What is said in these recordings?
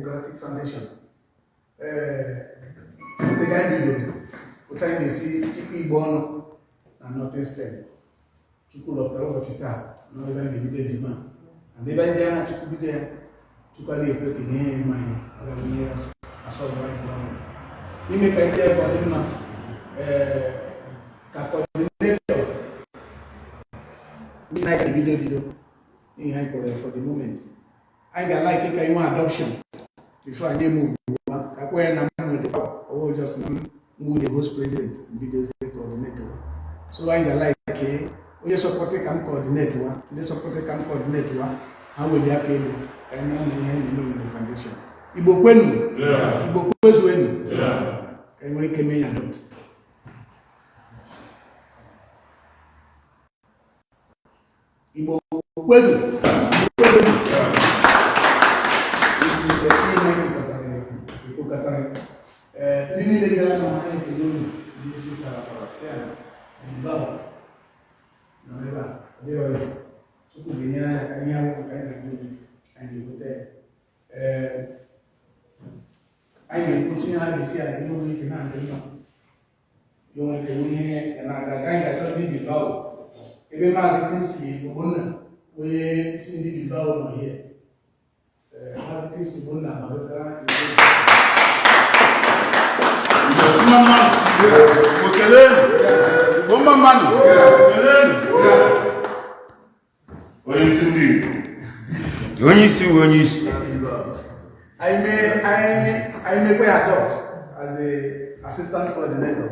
Democratic Foundation. The guy did what I see Chippy Bono and not Spain. To pull up the Rochita, no even the village man. And the Benjamin to be there to call a quick in mind. I saw right now. He make a clear about him. It's like a video in for the moment. I got like a kind of adoption before I move. When I'm with the or just move the host president videos coordinator. So I got like a we support a camp coordinator, they support a camp coordinator, how will you pay and then the foundation. Igbo kwenu, Igbo kwenu, can we come in and Igbo kwenu. This is Sabestian, Bilbao. There was I am putting out this year, you don't need to handle. You want to win here, and I got to be Bilbao. Every man can see one way see Bilbao here. As a piece of one, I may be adopt as the assistant coordinator.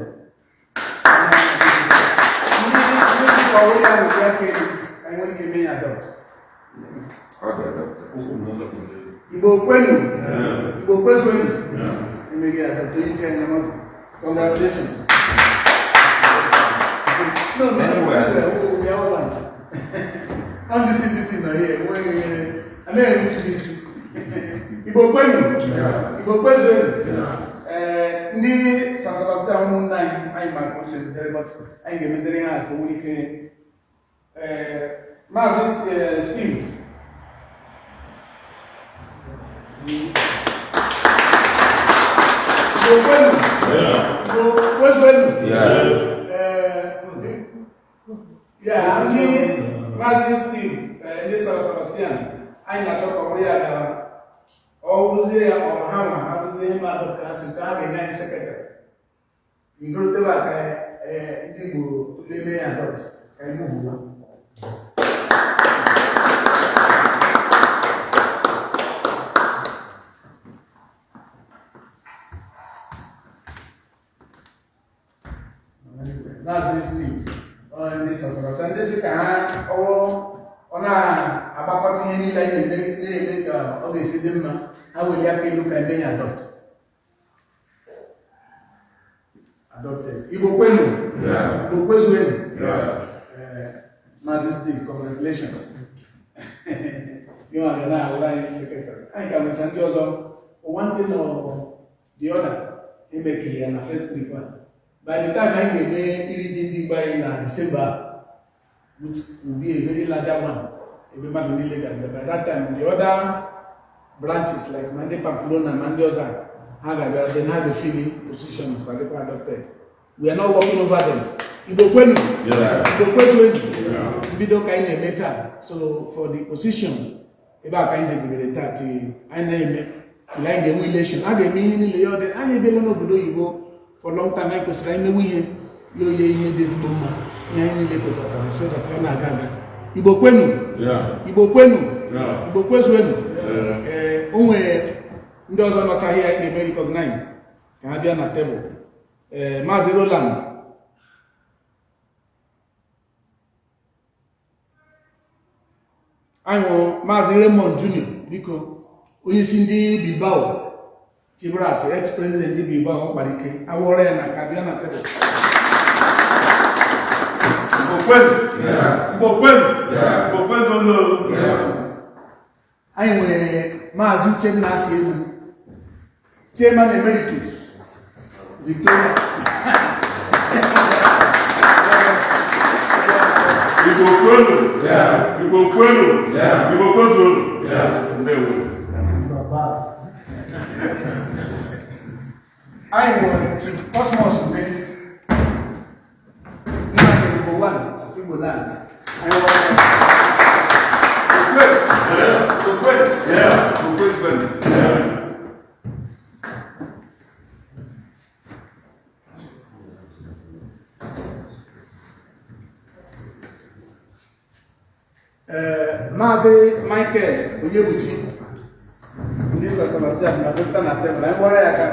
I want to be adopt. Igbo kwenu, Igbo kwenu, congratulations. No, we are one. I'm just in here. I never miss Igbo kwenu, Igbo kwenu. Ni San Sabestian moon nine, I'm my person, but I get me there and communicate. Master Steve. Yeah, I'm Master Steve, this Sabestian. I talk about all the day or hammer, how to say about cancer, and 9 seconds. You go to back, Ndi-Igbo, to the adult, and move. That's the thing. This is a this is on a about any line make obviously them how will you look at me adopted. Igbo kwenu, Igbo kwenu, Majesty, congratulations. You are now line secretary. I can mention you also one thing or the other. He make it an first report. By the time I get the by in December, which will be a very larger one, every man will legal. By that time, the other branches like Pamplona, Mandiosa, they have the feeling positions that they are adopted. We are not working over them. Igbo kwenu, Igbo kwenu, we don't kind of later. So for the positions, about kind of the I name it. Like the relation, I mean, I be no below you go. for long time I kwesịrị ime ihe yo ye ihe dị ezigbo mma ihe anyị niile kwekọtara so that ọ na-aga aga Igbo kwenu Igbo kwenu Igbo kwezuenu o nwere ndị ọzọ nọchaghị ya ga-eme recognize ka ha bịa na tebụl Maazị Roland anyị hụrụ Maazị Raymond Junior biko onye isi ndị Bilbao Chibrat, ex-president ndị Bilbao ọ kpara ike awụọrọ ya na ka bịa na tebụl anyị nwere Maazị Uchenna Asị Egwu Chairman Emeritus Vitoria Igbo kwenu anyị nwere Chief Cosmos Igbo one of Igbo land Maazị Michael Onyebuchi ndị Sabestian na Dr. na tebụl anyị gwara ya ka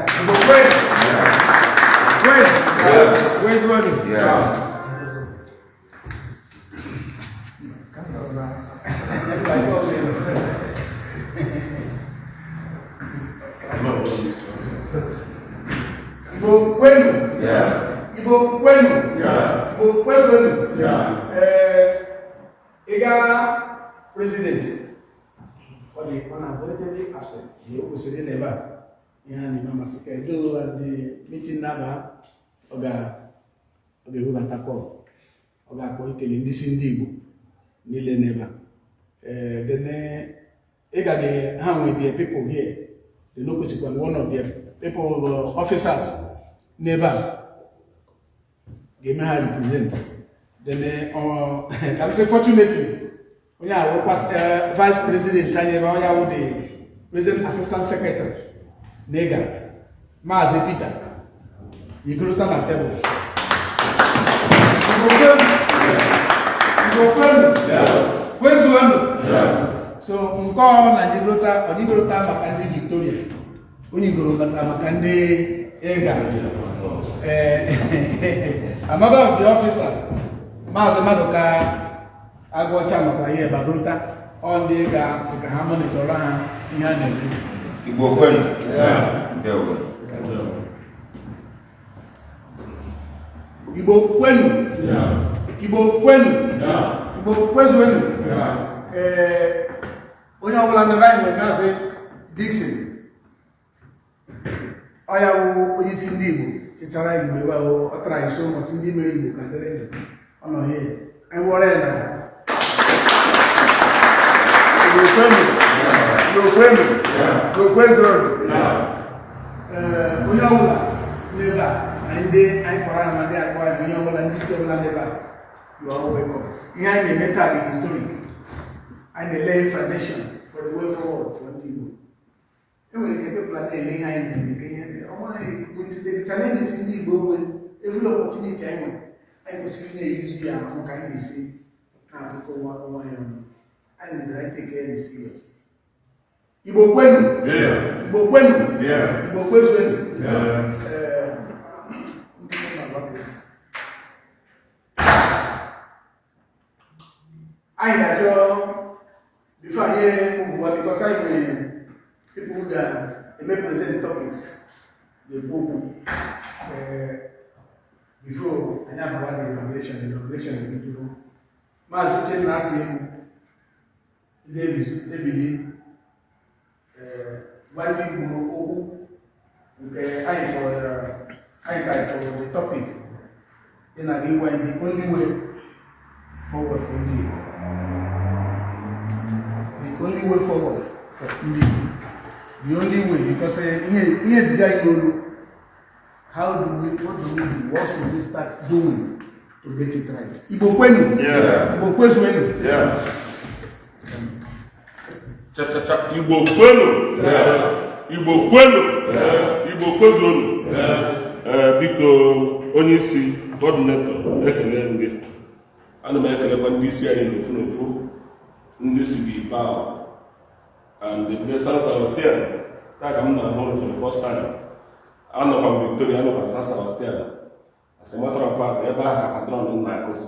Igbo kwenu Igbo kwezuenu Iga president for the unavoidably absent. He was sitting never. Yani mama sika do as the meeting naba oga who got call oga ko ikele ndi Ndi-Igbo nile never. Then Iga the how with the people here. The no one of the people officers never give me how represent. Then I'm say fortunately when I was vice president Tanya the president assistant secretary Nega Maazị Peter you go stand at table so nko na jigrota maka ndị Victoria onye goro maka ndị Ega another of the officer Maazị Maduka agụcha maka ihe babrota ọ ndị ga sị ka ha monitor ha ihe a na-eme Igbo kwenu Igbo kwenu Igbo kwenu Igbo kwezuenu onye ọbụla ndị anyị nwere Maazị Dixon ọ ya wụ onye isi ndị Igbo chichara Igbo ọ tara iso ụmụtụ ndị mere Igbo ka dịrị ọ nọ ihe anyị wụọrọ ya na onye ọbụla n'ebe a ndị anyị kpọrọ ya ma ndị akpọrọ ya onye ọbụla ndị isi ọbụla n'ebe a you are welcome ihe anyị na-eme taa dị historic anyị na-ele foundation for the way forward for ndị Igbo enwere ike people na-ele ihe anyị na-eme nke ihe with the challenges ndị Igbo nwere every opportunity anyị nwere anyị kwesịrị na-eyuzu ya ahụ ka anyị na-esi na-atụkọ nwa ya ọnụ anyị na-edere take care of serious Igbo kwenu Igbo kwenu Igbo kwezuenu anyị ga-achọ before anyị move because I may people that may present topics they go before anyị abawa the inauguration of Ndi-Igbo Maazị Uchenna Asị Egwu Debili Ndi-Igbo okwu nke anyị titled the topic in the only way forward for Ndi-Igbo. The only way forward for Ndi-Igbo. The only way, because here design how do we, what do we do? What should we start doing to get it right? Igbo kwenu? Igbo kwezuenu? Igbo kwenu? Igbo kwenu? Igbo kwezuenu? biko onye isi coordinator ekele ndị ana m ekelekwa ndị isi anyị n'ofu n'ofu ndị si Bilbao and the Sabestian taa ka m na-ahụ for the first time anọkwa m Vitoria anọkwa Sabestian as a matter of fact ebe ahụ ka patron m na-akụzi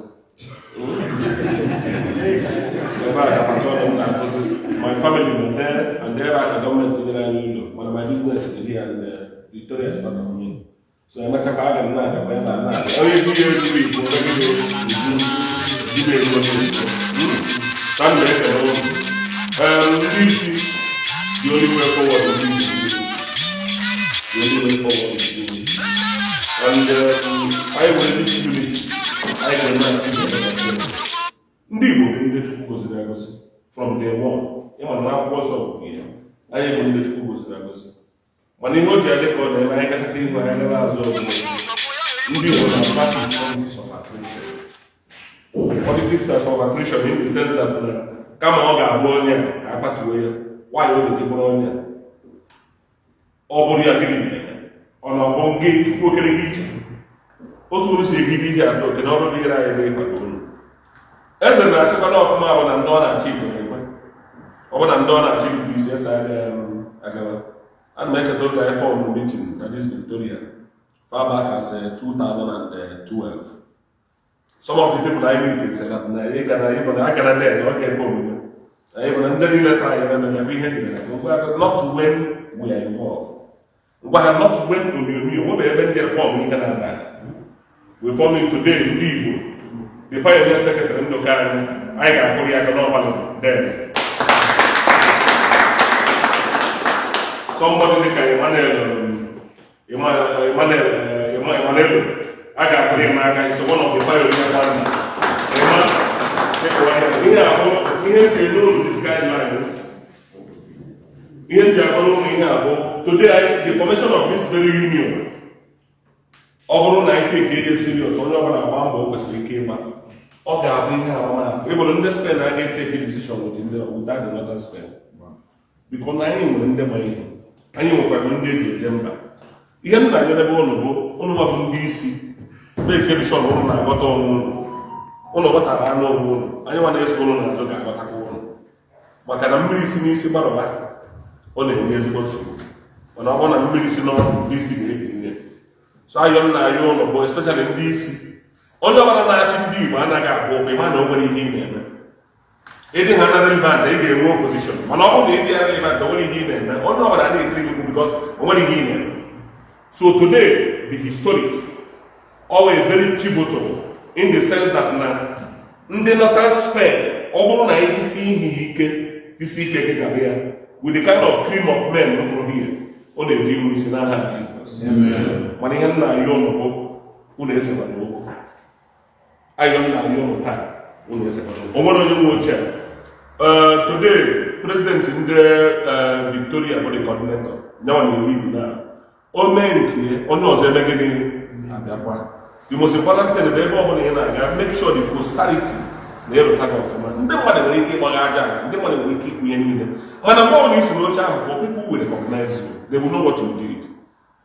ebe ahụ ka patron m na-akụzi my family nọ there and ebe ahụ ka gọọmenti nyere anyị ụlọ mana my business dị here and Vitoria is part of me. So I'm going to onye dị ihe ruru Igbo ndị isi the only way forward is unity. And I will this unity. I will not see the ndị Igbo bụ ndị Chukwu goziri agozi from day one. Ịma na akwụkwọ nsọ bụ ihe anyị bụ ndị Chukwu goziri agozi. Mana ihe o ji adị ka ọ na-eme anyị gakọta ihu anyị gara azụ ọbụla ndị Igbo na practice politics of attrition. Politics of attrition in the sense that kama ọ ga-abụ onye ka akpatuo ya nwaanyị o ga-eji bụrụ onye ọ bụrụ ya gịnị na-eme ọ na ọ bụ gị Chukwu okere gị iche otu uru si ebibi ihe atọ oke na ọrụ dịgịrị anyị ebe ịkwado unu eze na-achịkwa n'ọfụma bụ na ndị ọ na-achị Igbo na-ekwe ọ bụ na ndị ọ na-achị Igbo isi esa agawa ana m echeta oge anyị fọm meeting na this Vitoria far back as 2012. Some of the people I meet said that I cannot let not get home. I even not when we are involved. But not when we will get formed in Canada. We're forming today in Ndi-Igbo. The Pioneer Secretary in Dokana, I got Korea Canova then. Somebody like Emmanuel. I got Korea is one of the pioneer partners. We have to know these guidelines. Today, the formation of this very union. Overall, I take it serious. Only about a bamboo was we came back. Okay, we will understand. I can take a decision without the northern spend. Because I am in the money. I am going to get them back. Even I never want to DC. Make a shot on my bottom. All of what I know, anyone else will not talk about a woman. But can I miss me? See, Barola? Only in years ago. When I want to miss DC. So I am now, especially in DC. Only one I actually do, and I got a man over in here. It is another event, they get more position. One of the event, only here. Only what I need 3 people because only here. So today, the historic. Always very pivotal in the sense that now, they not spend all night this with the kind of cream of men from here. All the deal with in our Jesus. When he had na yono, unesebano. I don't know yono time. Unesebano. Today, President in the Vitoria body coordinator. Now we live now. All men here, all knows everything. The most important thing is make sure the posterity never talk of them. They want to keep on they want to keep me in them. When I'm going to know child, people will recognize you. They will know what you did.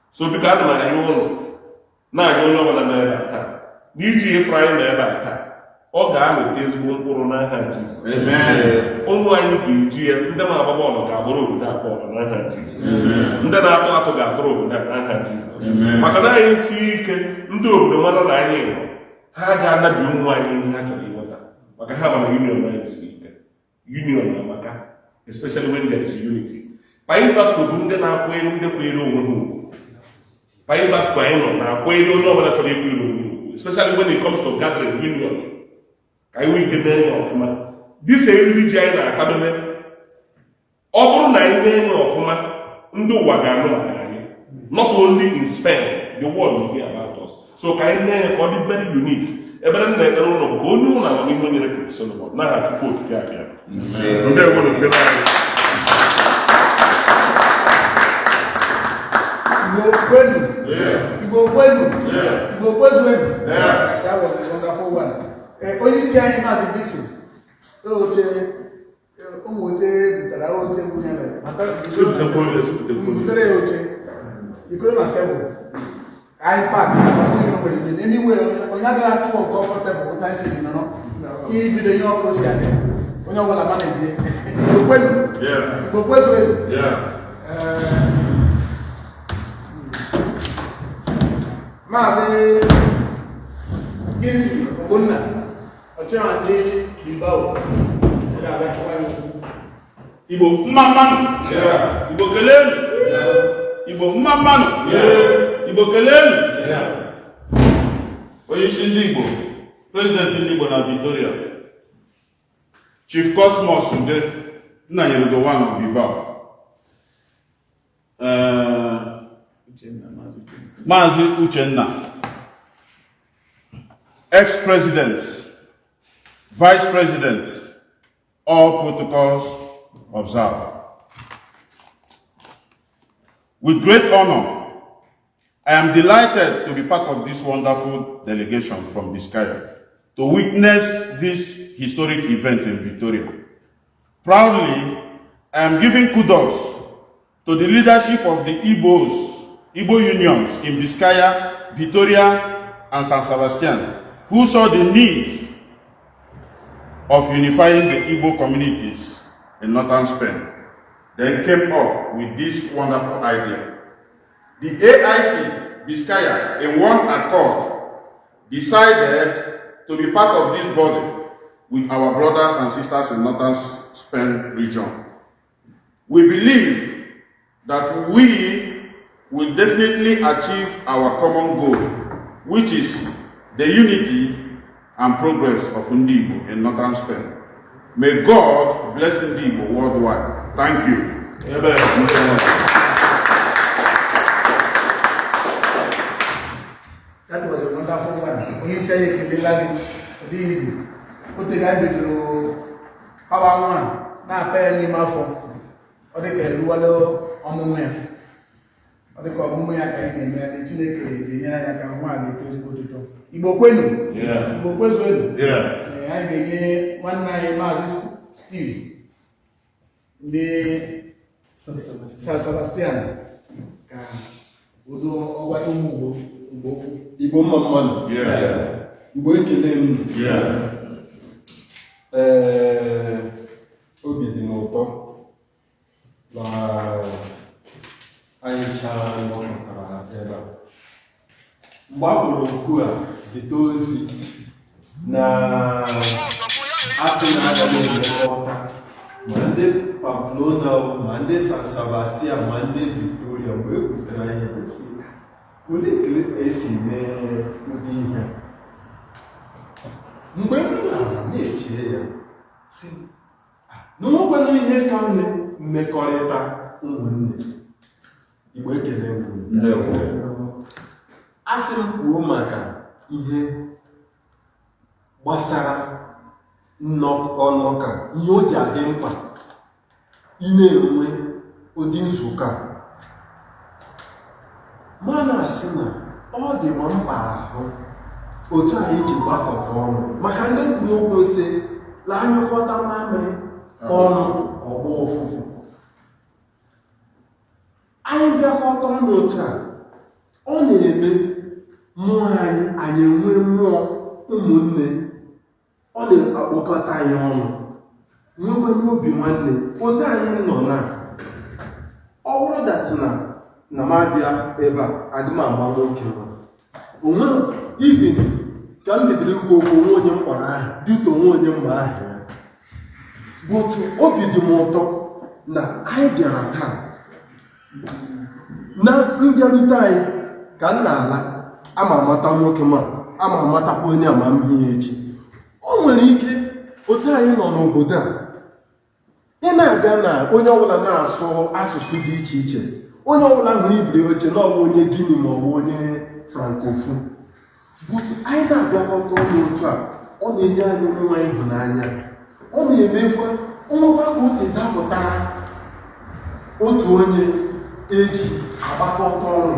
So because I know now I don't know what I'm about. DJ Friday about that. All God with this one corona hand Jesus. Amen. Only GM, the man of all of God, that corona Jesus. And then I thought to God through that hand Jesus. But I see the one of I know. How can I be one actually water? But I have a union line speaker. Union, especially when there is unity. Pais Vasco Dunga now playing the Quero. Pais Vasco now Quero, no one actually will, especially when it comes to gathering union. I will get them off man. This is religion academy. All nine of man, not only in Spain, the world will hear about us. So can I call it very unique. Every day, I don't know, go no one even in a Solomon. Now I have to quote Gaia. They want to be like you go when? Yeah. That was a wonderful one. Only see I am as a Dixon. Oh, iPad, anyway, when I got to comfortable, what I say, no, he did the young person. When you want to manage it, yeah, yeah. Mazi Kinsi, Ogonna, Ocha and Bilbao. Igbo Mamman, yeah. Igbo Kelen, yeah. Igbo Mamman, yeah. Igbo Kelen, yeah. Oyishi Ndi-Igbo, President Ndi-Igbo na Vitoria, Chief Cosmos Nde, na Yerugo one of Bilbao. Mazi Uchenna, ex-president, vice president, all protocols observed. With great honor, I am delighted to be part of this wonderful delegation from Vizcaya to witness this historic event in Vitoria. Proudly, I am giving kudos to the leadership of the Igbo unions in Vizcaya, Vitoria, and San Sabestian, who saw the need of unifying the Igbo communities in northern Spain, then came up with this wonderful idea. The AIC Vizcaya, in one accord, decided to be part of this body with our brothers and sisters in northern Spain region. We believe that we will definitely achieve our common goal, which is the unity and progress of Ndi-Igbo in northern Spain. May God bless Ndi-Igbo worldwide. Thank you. Amen. That was a wonderful one. When you say you can like it easy, put the guy below power one, now pay any more for, or they can do a little on the way. Or they call Mummy and the Chile, the Yana one, they go to do. Igbo Kwenu, yeah. Igbo Kwenu, yeah. I gave 1 night Mazis Steve, the Sabestian. Udo what Igbo Mamman, yeah. Igbo Kelen, yeah. Obi di moto la Aicha n'ọkọtara ebe a. Mgbe a kpọrọ okwu a zite ozi na asị na agaghị emekọta ma ndị Pamplona ma ndị San Sabestian ma ndị Vitoria mgbe e kwutere ihe esi olee esi mee ụdị ihe mgbe m lara na-eche ya si na nwekwana ihe ka mmekọrịta ụmụnne Igbo ekele asị m kwuo maka ihe gbasara ọnọka ihe o ji adị mkpa ị na-enwe ụdị nzukọ mana asị na ọ dị m mkpa ahụ otu anyị ji gbakọta ọnụ maka ndị mkpụrụ okwu nsị la anyụkọta mamịrị ọnụ ọgbọ ụfụfụ anyị bịakọta ọnụ otu a ọ na-eme mmụọ anyị enwe mmụọ ụmụnne ọ na-akpọkọta anyị ọnụ nwekwe n'obi nwanne otu anyị nọ na ọ bụrụ datina na m abịa ebe a adị m agba nwoke nwa onwe ivin ka m bidoro ikwu okwu onwe onye mkpọrọ aha dịka onwe onye mma aha ya bụ otu obi dị m ụtọ na anyị bịara taa na mbịarute anyị ka m na-ala ama amata nwoke ma ama amatakwa onye amamihe echi o nwere ike otu anyị nọ n'obodo a ị na-aga na onye ọbụla na-asụ asụsụ dị iche iche onye ọbụla hụrụ ibiri oche na ọbụ onye Gini ma ọ bụ onye Francophone but anyị na-abịakọta ọnụ otu a ọ na-enye anyị nwa ịhụnanya ọ na-emekwa ọnwụkwa ka o si dapụta otu onye eji agbakọta ọnụ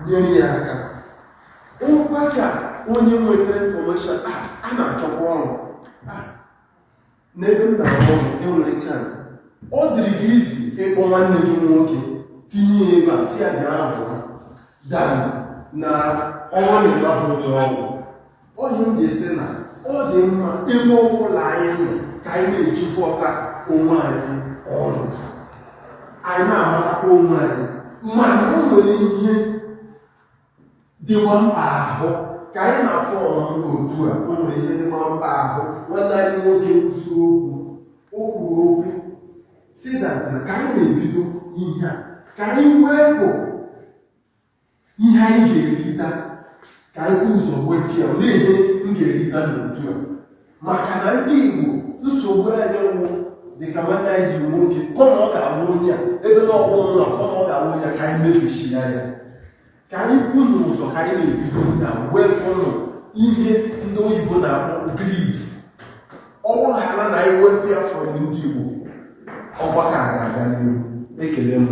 nyere ya aka ọnwụkwa ka onye nwetara information a na-achọkwa ọrụ n'ebe m na-arụ ọrụ enwere chance ọ dịrị gị isi ịkpọ nwanne gị nwoke tinye ya ebe a si ya bịa abụọ dan na ọnwa na-enahụ onye ọgwụ onye m ga-esi na ọ dị mma ebe ọbụla anyị nọ ka anyị na-ejikọta onwe anyị ọnụ anyị na-amatakwa onwe anyị mana o nwere ihe dịwa mkpa ahụ ka anyị na-afọ ọmụmụ otu a o nwere ihe dịwa mkpa ahụ nwanne anyị nwoke kwusi okwu o kwuru okwu si that na ka anyị na-ebido ihe a ka anyị wepụ ihe anyị ga-erita ka anyị kwụ ụzọ wepụ ya olee ihe m ga-erita n'otu a maka na ndị Igbo nsogbu anyị nwụ dịka nwanne anyị ji nwoke kọma ọ ga-abụ onye a ebe na ọgbụ nọ kọma ọ ga-abụ onye ka anyị mebichi ya ka anyị kwụ n'ụzọ ka anyị na-ebido na wepụnụ ihe ndị oyibo na-akpọ grid ọ bụghara na anyị wepụ ya fọrọ ndị Igbo ọgbakọ a ga-aga n'ihu. Ekele m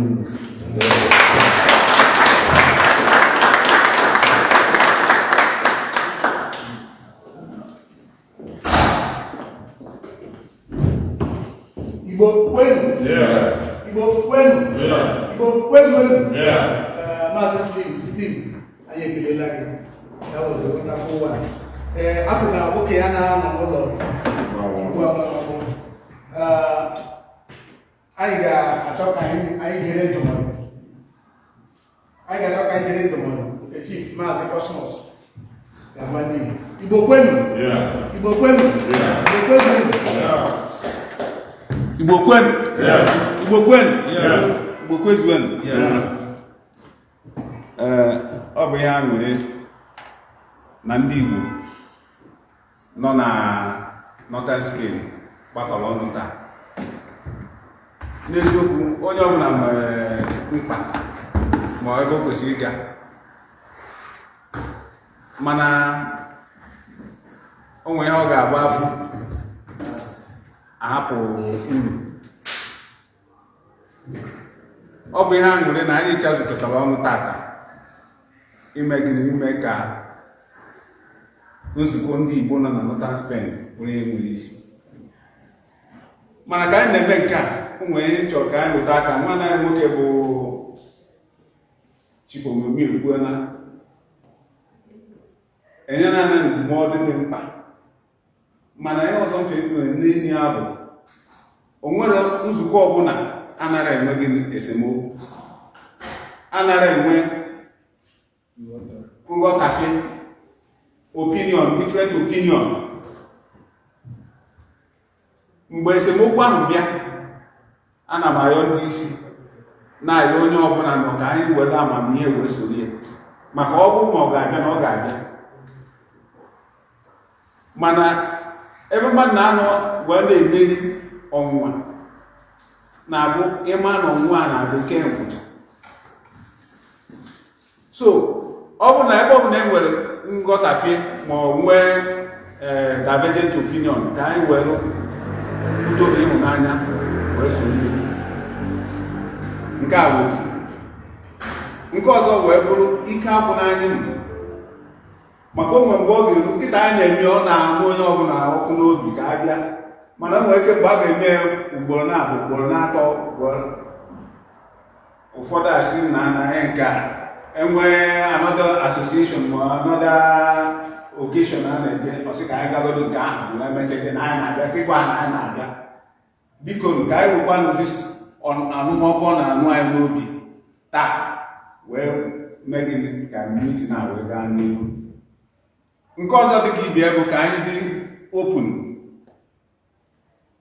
Igbo kwenu. Igbo kwenu. Igbo kwenu. Maazị Steve, anyị ekelela gị. That was a wonderful one. A sị na nwoke ya na-anọ n'ụlọ anyị ga-achọ ka anyị jere ndụmọdụ. Anyị ga-achọ ka anyị jere ndụmọdụ nke Chief Maazị Cosmos ga-agba ndị Igbo. Igbo kwenu. Igbo kwenu. Igbo kwenu. Igbo kwenu. Igbo kwenu. Igbo kwezuenu. Ọ bụ ihe aṅụrị na ndị Igbo nọ na Northern Spain gbakọrọ ọnụ taa. N'eziokwu onye ọbụla nwere mkpa ma ebe o kwesịrị ịga, mana o nwere ihe ọ ga-agba afọ ahapụ uru. Ọ bụ ihe aṅụrị na anyị chazukọtara ọnụ tata ime gịnị, ime ka nzukọ ndị Igbo nọ na Northern Spain bụrụ ihe nwere isi. Mana ka anyị na-eme nke a, ụmụ ihe chọrọ ka anyị lụta aka. Nwanne anyị nwoke bụ Chief Omemi ekwuola enyela anyị ndụmọdụ dị mkpa, mana ihe ọzọ nchọrọ ịtụnyere n'enyi ya bụ o nwere nzukọ ọbụla anara enwe gịnị esemokwu, anara enwe nghọtahie, opinion, different opinion. Mgbe esemokwu ahụ bịa, ana m ayọ ndị isi na-ayọ onye ọbụla nọ ka anyị were amamihe wee soro ya, maka ọ bụrụ ma ọ ga-abịa na ọ ga-abịa. Mana ebe mmadụ na-anọ wee na-emeri ọnwụnwa na-abụ ịma na ọnwụnwa na-abụ kemgbe. So ọ bụ na ebe ọ bụ na e nwere nghọtafie ma ọ nwee divergent opinion, ka anyị were udo na ịhụnanya wee soro ihe. Nke a bụ ofu. Nke ọzọ wee bụrụ ike agwụ n'anya, maka o nwere mgbe ọ ga-eru nkịta anyị na-eme ọ na-anụ onye ọbụla ọkụ n'obi ka a bịa, mana o nwere ike mgbe a ga-eme ugboro na-abụ ugboro na-atọ ugboro, ụfọdụ asị na anaghị nke a enwee another association ma another occasion a na-eje ọsị ka anyị gagodo nke ahụ wee mecheche na anyị na-abịa, sịkwa na anyị na-abịa. Biko nke anyị nwekwa anụmọkụ ọ na-anụ anyị n'obi taa wee mee gịnị ka miniti na wee gaa n'ihu. Nke ọzọ dịka ibie bụ ka anyị dị open.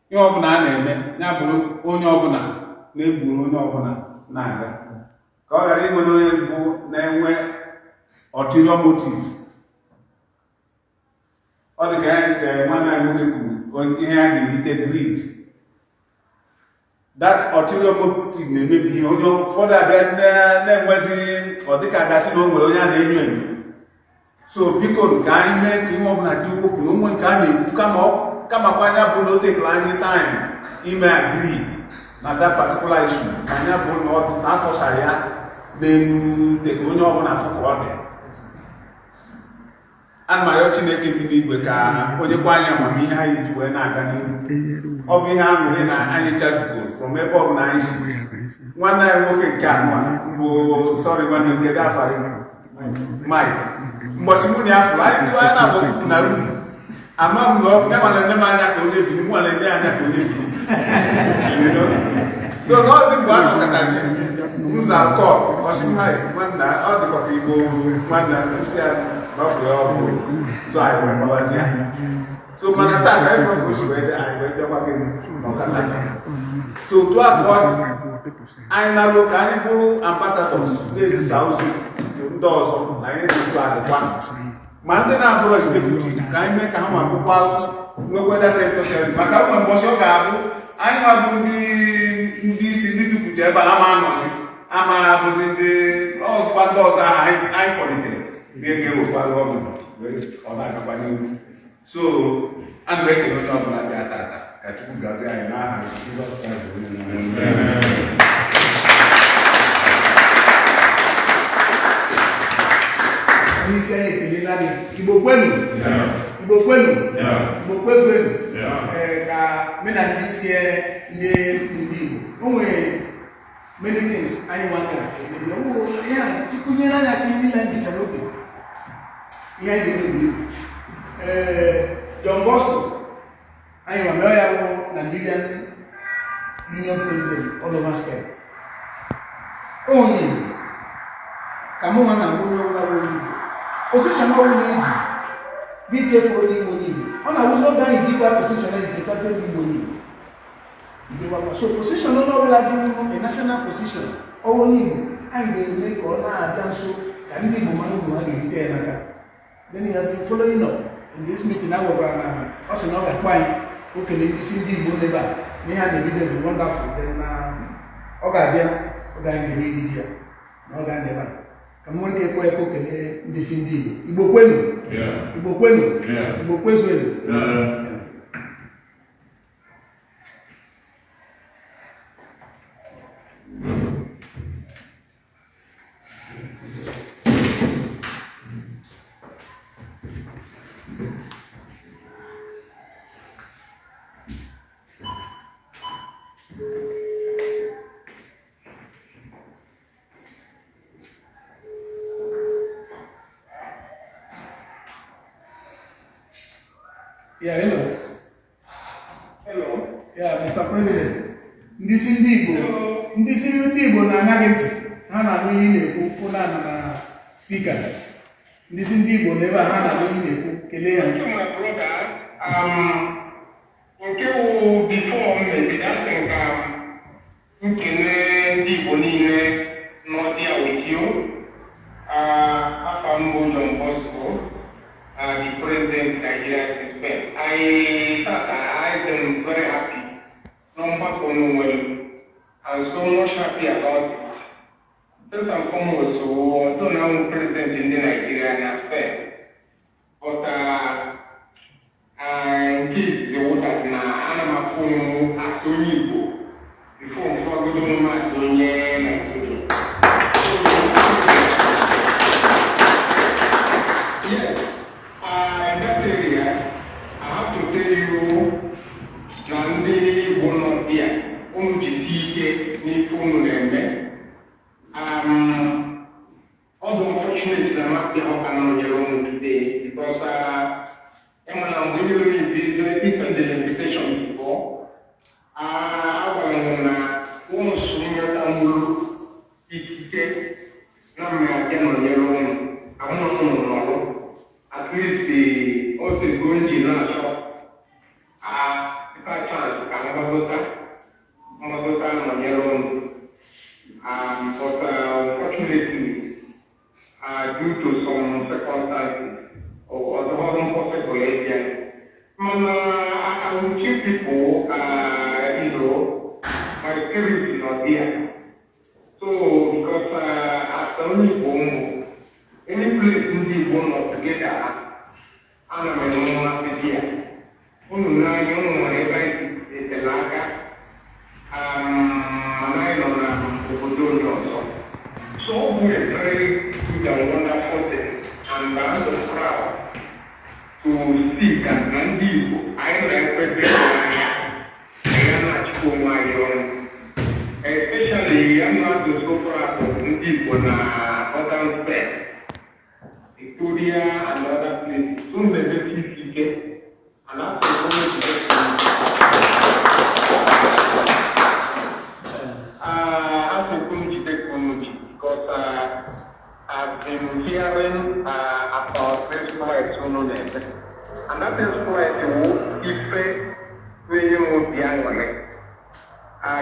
Ihe ọbụla a na-eme ya bụrụ onye ọbụla na-egburu onye ọbụla na-aga, ka ọ ghara inwere onye mbụ na-enwe ulterior motive. Ọ dị ka ya nke nwanne anyị nwoke kwuru, ihe a ga-erite greed. That ulterior motive na-emebi ihe. Onye ụfọdụ abịa na-enwezi ọ dịka gasị na o nwere onye a na-enyo enyo. So biko ka anyị mee ka ihe ọbụla dị okwu na onwe nke a na-ekwu, kamakwa anya bụ na o tekla anyị time ime agree na that particular issue, anya bụ na atọsara ya n'elu dịka onye ọbụla afọ ka ọ dị. Ana m arịọ Chineke bi n'igwe ka onye kwa anyị amamihe anyị ji wee na-aga n'ihu. Ọ bụ ihe aṅụrị na anyị chazugoro from ebe ọbụla anyị si. Nwanne anyị nwoke nke anọ bụ sọrị nwanne nke dị abalị Mike mbosi muni afu ai tu ana bo na ru ama mbo na ma na anya ka onye bi mu ala nya anya ka onye bi you know so no simbo ana katazi mza ko osimhai manna o de ko ibo manna Christian ba ko so ai wa bawazia so manata ga ifo ko so we ai we jọba ke no kala so to akọ ai na lo ka ni buru ambassadors deze sauzi ndozo na ye to adekwa ma ndị na-abụrụ executive ka anyị mee ka ha ma bụkwa nwegweda na-etosiri maka ụmụ mbọchị ọ ga-abụ anyị ma bụ ndị isi ndị dupụta ebe a ma anọzi ama abụzi ndị ọzọkwa ndị ọzọ ahụ anyị kwalitere ga-ege wekwa gọọmenti ọ na-agakwa n'ihu so ana m ekele onye ọbụla bịa tata ka Chukwu gazie anyị n'aha Jizọs Kraịst onye nwe Isi anyị ekele naanị Igbo kwenu Igbo kwenu Igbo kwezuenu ka mena isi ndị Igbo o nwere many things anyị nwata emebi ọwụ ya chịkwụnyere anya ka ihe niile bichara oge ihe anyị ga-emebi John Bosco anyị ma mee ya bụ Nigerian Union President all over Spain onye ka mụ nwa na onye ọbụla bụ onye Igbo position ọwụ na-eji dị ichefu onye Igbo n'Igbo ọ na-awụzi oge anyị dịkwa position anyị chetazi onye Igbo n'Igbo so position ọnụ ọbụla dị a national position ọwụ onye Igbo anyị ga-eme ka ọ na-abịa nso ka ndị Igbo mara ugwu ha ga-erite ya n'aka then he has been following up in this meeting a gwara na ọ sị na ọ ga-akpọ anyị okele isi ndị Igbo n'ebe a na ihe a na-ebido bụ wonderful na ọ ga-abịa oge anyị ga-eme iri ji ya na ọ ga-adị ebe a ka m nwere ekwe ekwe okele ndị si ndị Igbo Igbo kwenu Igbo kwenu Igbo kwezuenu Yeah, hello. Hello. Yeah, Mr. President. Ndị si ndị Igbo na-anaghị ntị ha na-anụ ihe na-ekwu fụ na spika. Ndị si ndị Igbo n'ebe a ha na-anụ ihe na-ekwu kelee ya. Nke wụ before maybe that thing nkele ndị Igbo niile n'ọdị awụtio afọ mbụ John Bosco the president Nigeria is Spain. I am very happy. Number one, I'm so much happy about it. First and foremost, so now president in Nigeria and Spain. But in case the waters now, I'm a phone as Igbo. Before we go to my yes. In that area, I have to tell you, Nandi will not be only teacher, ni phone name. Although unfortunately, I must be on your own today because I'm going to be different than the invitation before. I want to swing teacher, not on your own. I want to know. At least the also going to run a shop. If I chance, I have a daughter on your own. But unfortunately, due to some circumstances or the other possible area, I will keep people, my spirit is not there. So, because as only one. Any place in the world together, and I'm a idea. One night, is the lager, and I know also. So, we are very good and wonderful thing, and I'm so proud to see that Ndi-Igbo. I am not for my own. Especially, I'm not so proud of Ndi-Igbo na other Spain. Vitoria and other places. Soon they will be and after because I've been hearing about this flight and that is flight will different way more beyond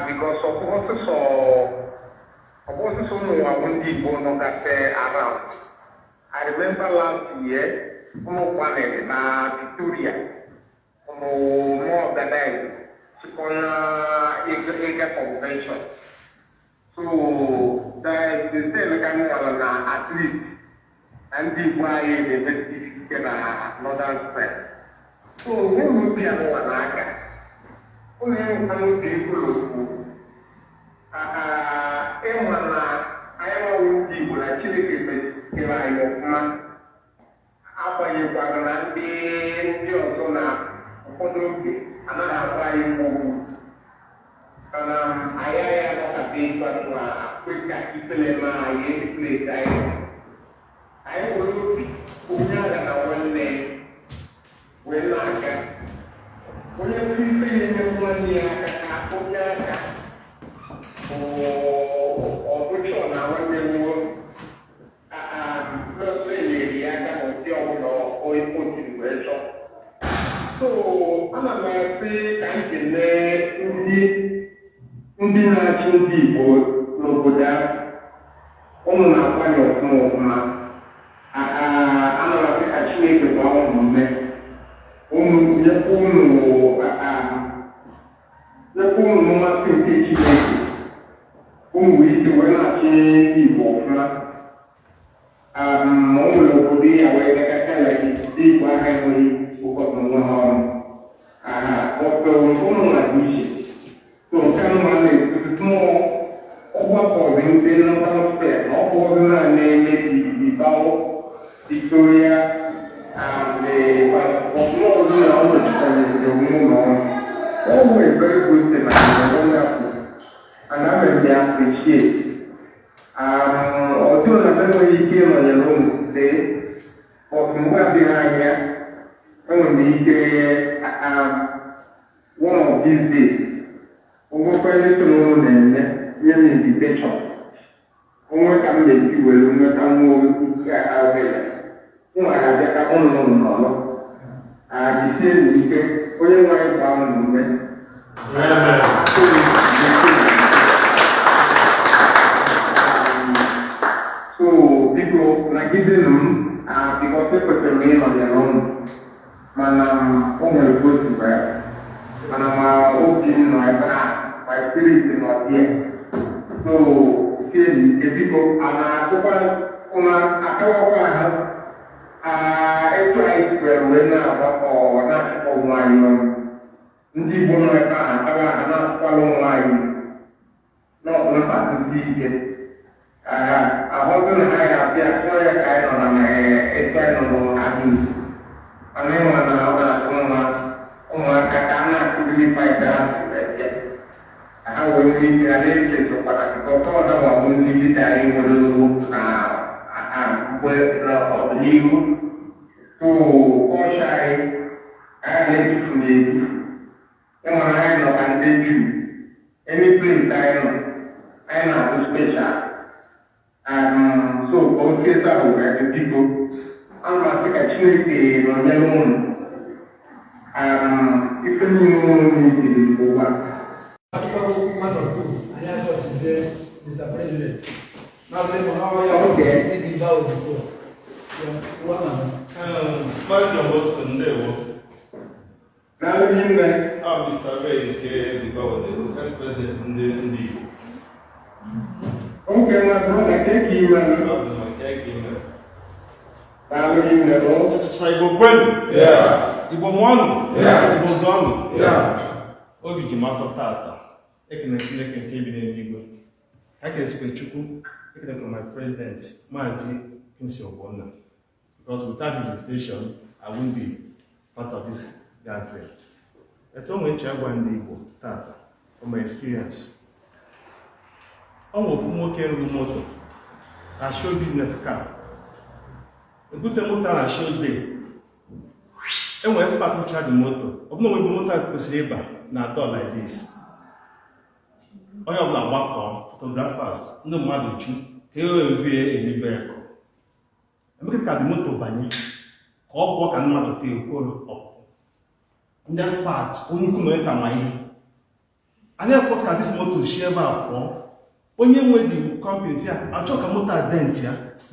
because of course so Ndi-Igbo no got around. I remember last year, Vitoria, more organized, a convention. So there is the same kind of at least, and the why the northern side. So who will be a one? Only one people. I am people actually give I know. Apa you got be also now, another why you I am a big quick I will be one day when I can. When you feel one year, or which one I want to first lady, I can or important question. So, I'm going to say, I can Ndị na-achị ndị Igbo n'obodo ụmụ na-akwanye ọfụma anọrọ dịka Chineke gwa ụmụ mme nyekwa ụmụ mmasị nke Chineke ụmụ ike wee na-achị ndị Igbo ọfụma ma o nwere obodo ya wee nekakala ndị Igbo ahụ enweghị ụbọchị nwe ha ọrụ ụmụ na-adị iche. So, come is more over the northern state, not over the Bilbao, Vitoria, and the always very good thing and wonderful. And I really appreciate. Although I never came on your own today, but from where behind here, one of these days. Finally, to know invitation. Come to you will come out there. I have no. I say, only my family. So, people like them because they put their name on their own. Man, only good to wear. And I'm hoping my spirit is not here. So, the people are when or not for my Ndi-Igbo not follow my not to see it. I hope I have the story on my eternal and then I really fight that. I will be arranged to because all of our military will of you to all shy and to me. And I know and take you. Any place I know special. So, all cases are the people. I'm not actually on their own. If you know, Mr. President. Now, how are you Bilbao before? Mr. Ray, Bilbao, the Vice President Ndi-Igbo. Okay, my brother, thank you. Igbo mwanụ, Igbo zọnụ, obi ji mafọ tata, ekene Chineke nke bi n'eluigwe. I can speak Chukwu, from my president, Mazi Kinsi Obonna, because without his invitation, I wouldn't be part of this gathering. That's all when Chagwa Ndi-Igbo, tata, from my experience. Almost more care motor, I show business car. The ibute moto na show day enwere expert who charge the motor ọ bụrụ na onwe moto kwesịrị ịba na door like this onye ọbụla gbakọ photographers ndị mmadụ ju ka e wee enyibe ya emeke ka the moto banye ka ọ gwọ ka mmadụ fee kworo ọpụpụ ndị expert onye ukwu na ịta ma ihe anyị efọs ka this moto shi ebe a pụọ onye nwe the company si achọ ka moto adent ya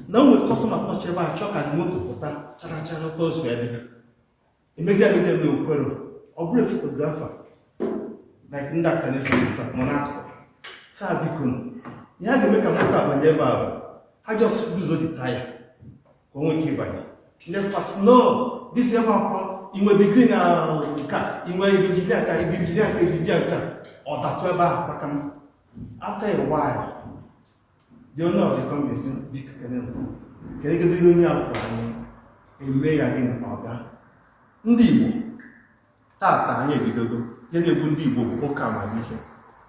na onwe customer nọchi ebe a achọ ka the moto pụta charachara tozu ya dịga emege na okwero ọ bụrụ photographer like ndị aka na-esi pụta nọ n'akụkụ saa biko ya ga-eme ka moto abanye ebe a bụ ha just lose the tire ka o nwee ike ịbanye ndị experts no this ebe akwa inwe degree na nka inwe injinia nka injinia nka ọ datụ ebe ahụ maka m after a while the owner of the company si big kelegede onye akwụkwọ anyị eme ya gị na ọga ndị Igbo tata anyị ebidogo ya na-egwu ndị Igbo bụ ụka amamihe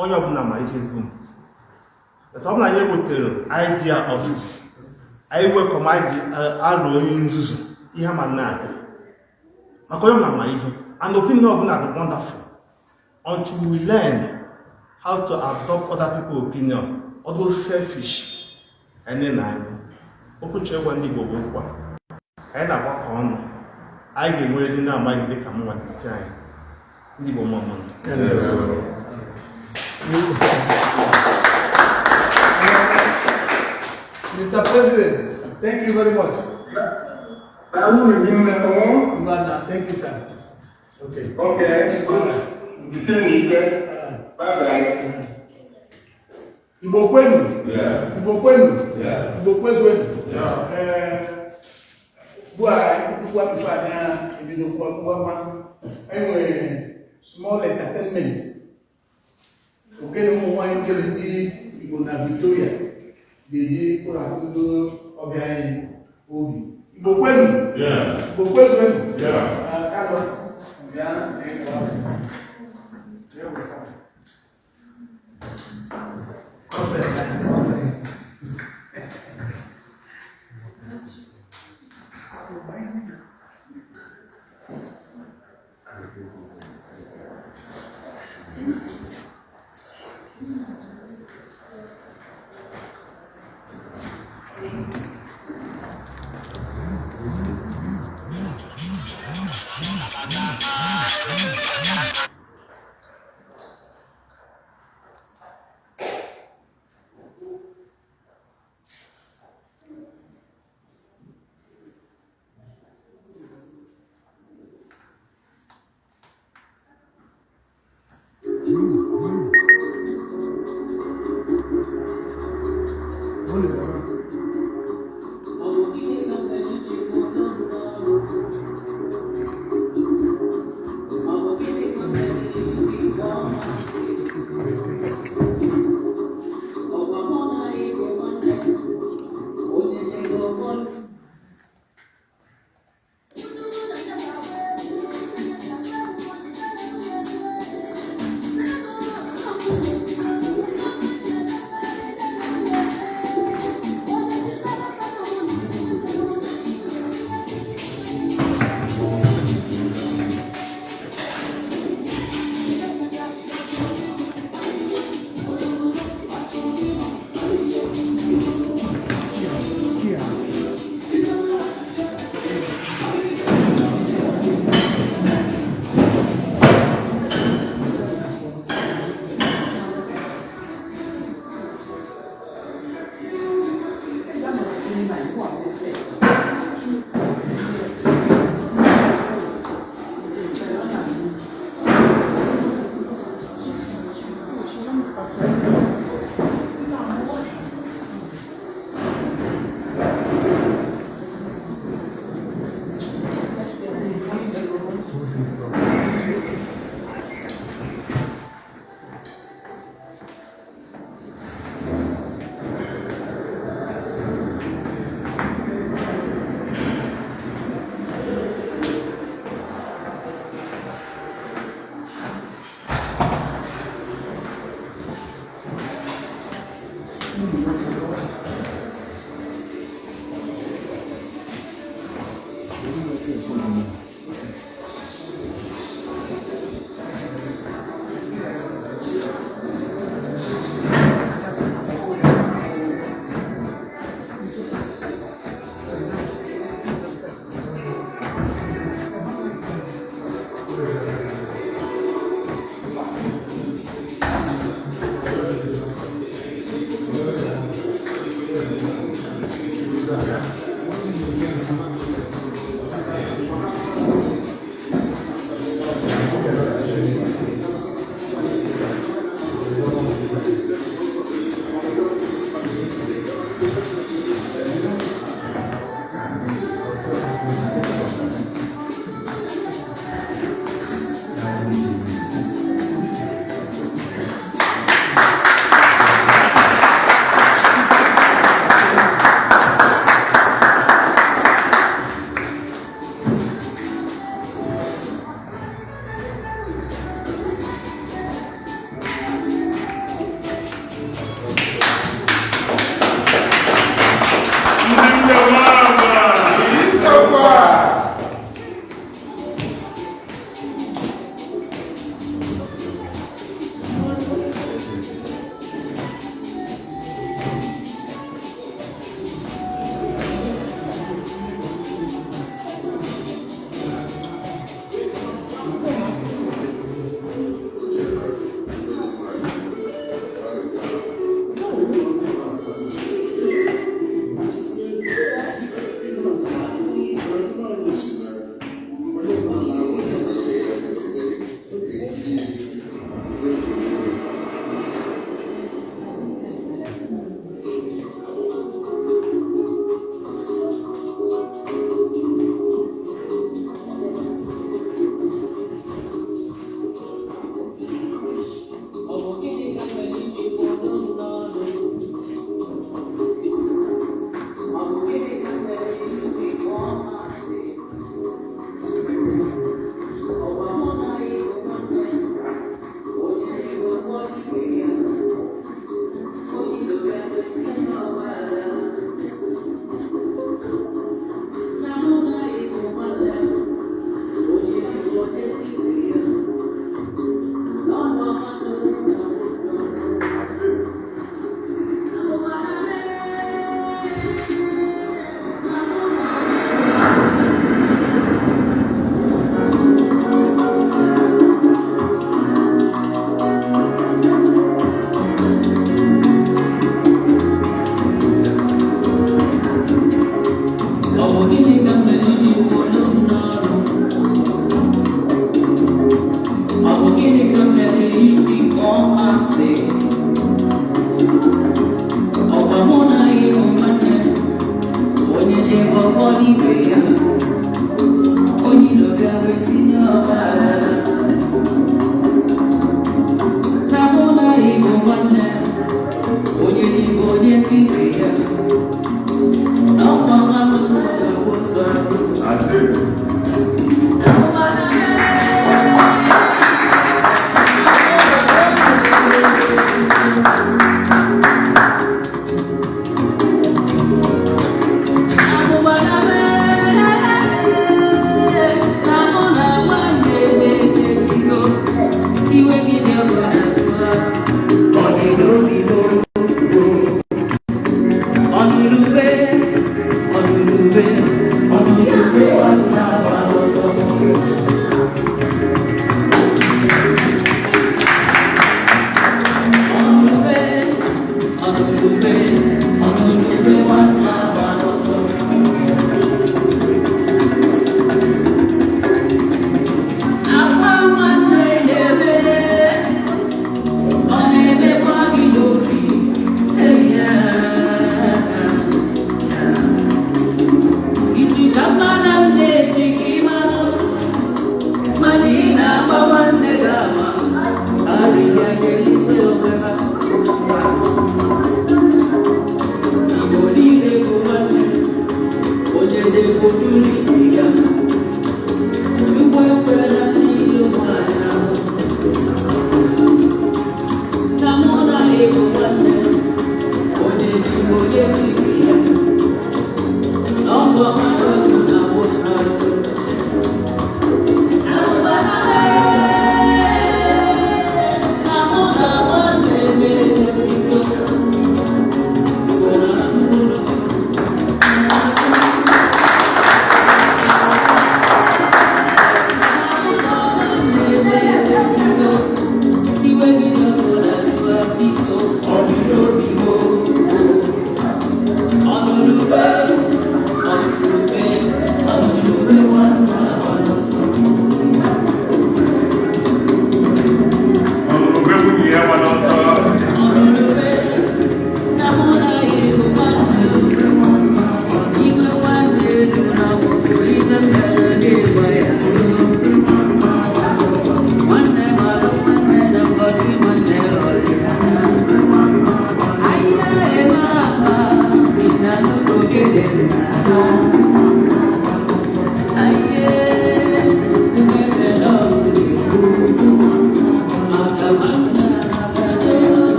onye ọbụla ma ihe dum etu ọbụla anyị wetere idea of anyị wekọmazi arụ onye nzuzu ihe ma na-aga maka onye ọbụla ma ihe and opinion ọbụla dị wonderful until we learn how to adopt other people's opinion, all those selfish, and then open chair one day go one. I na walk on. I get ready now, my day come one time. Nibo mama. Mr. President, thank you very much. Thank you, sir. Okay. Okay. Bye-bye. Igbo kwenu? Igbo kwenu? Igbo kwenu? Bua kifanya ibido kwa anyway small entertainment. Ogene mo wa ngere ndi Igbo na Vitoria. Deji kura kundo obiayi obi. Igbo kwenu? Igbo kwenu? Carrot.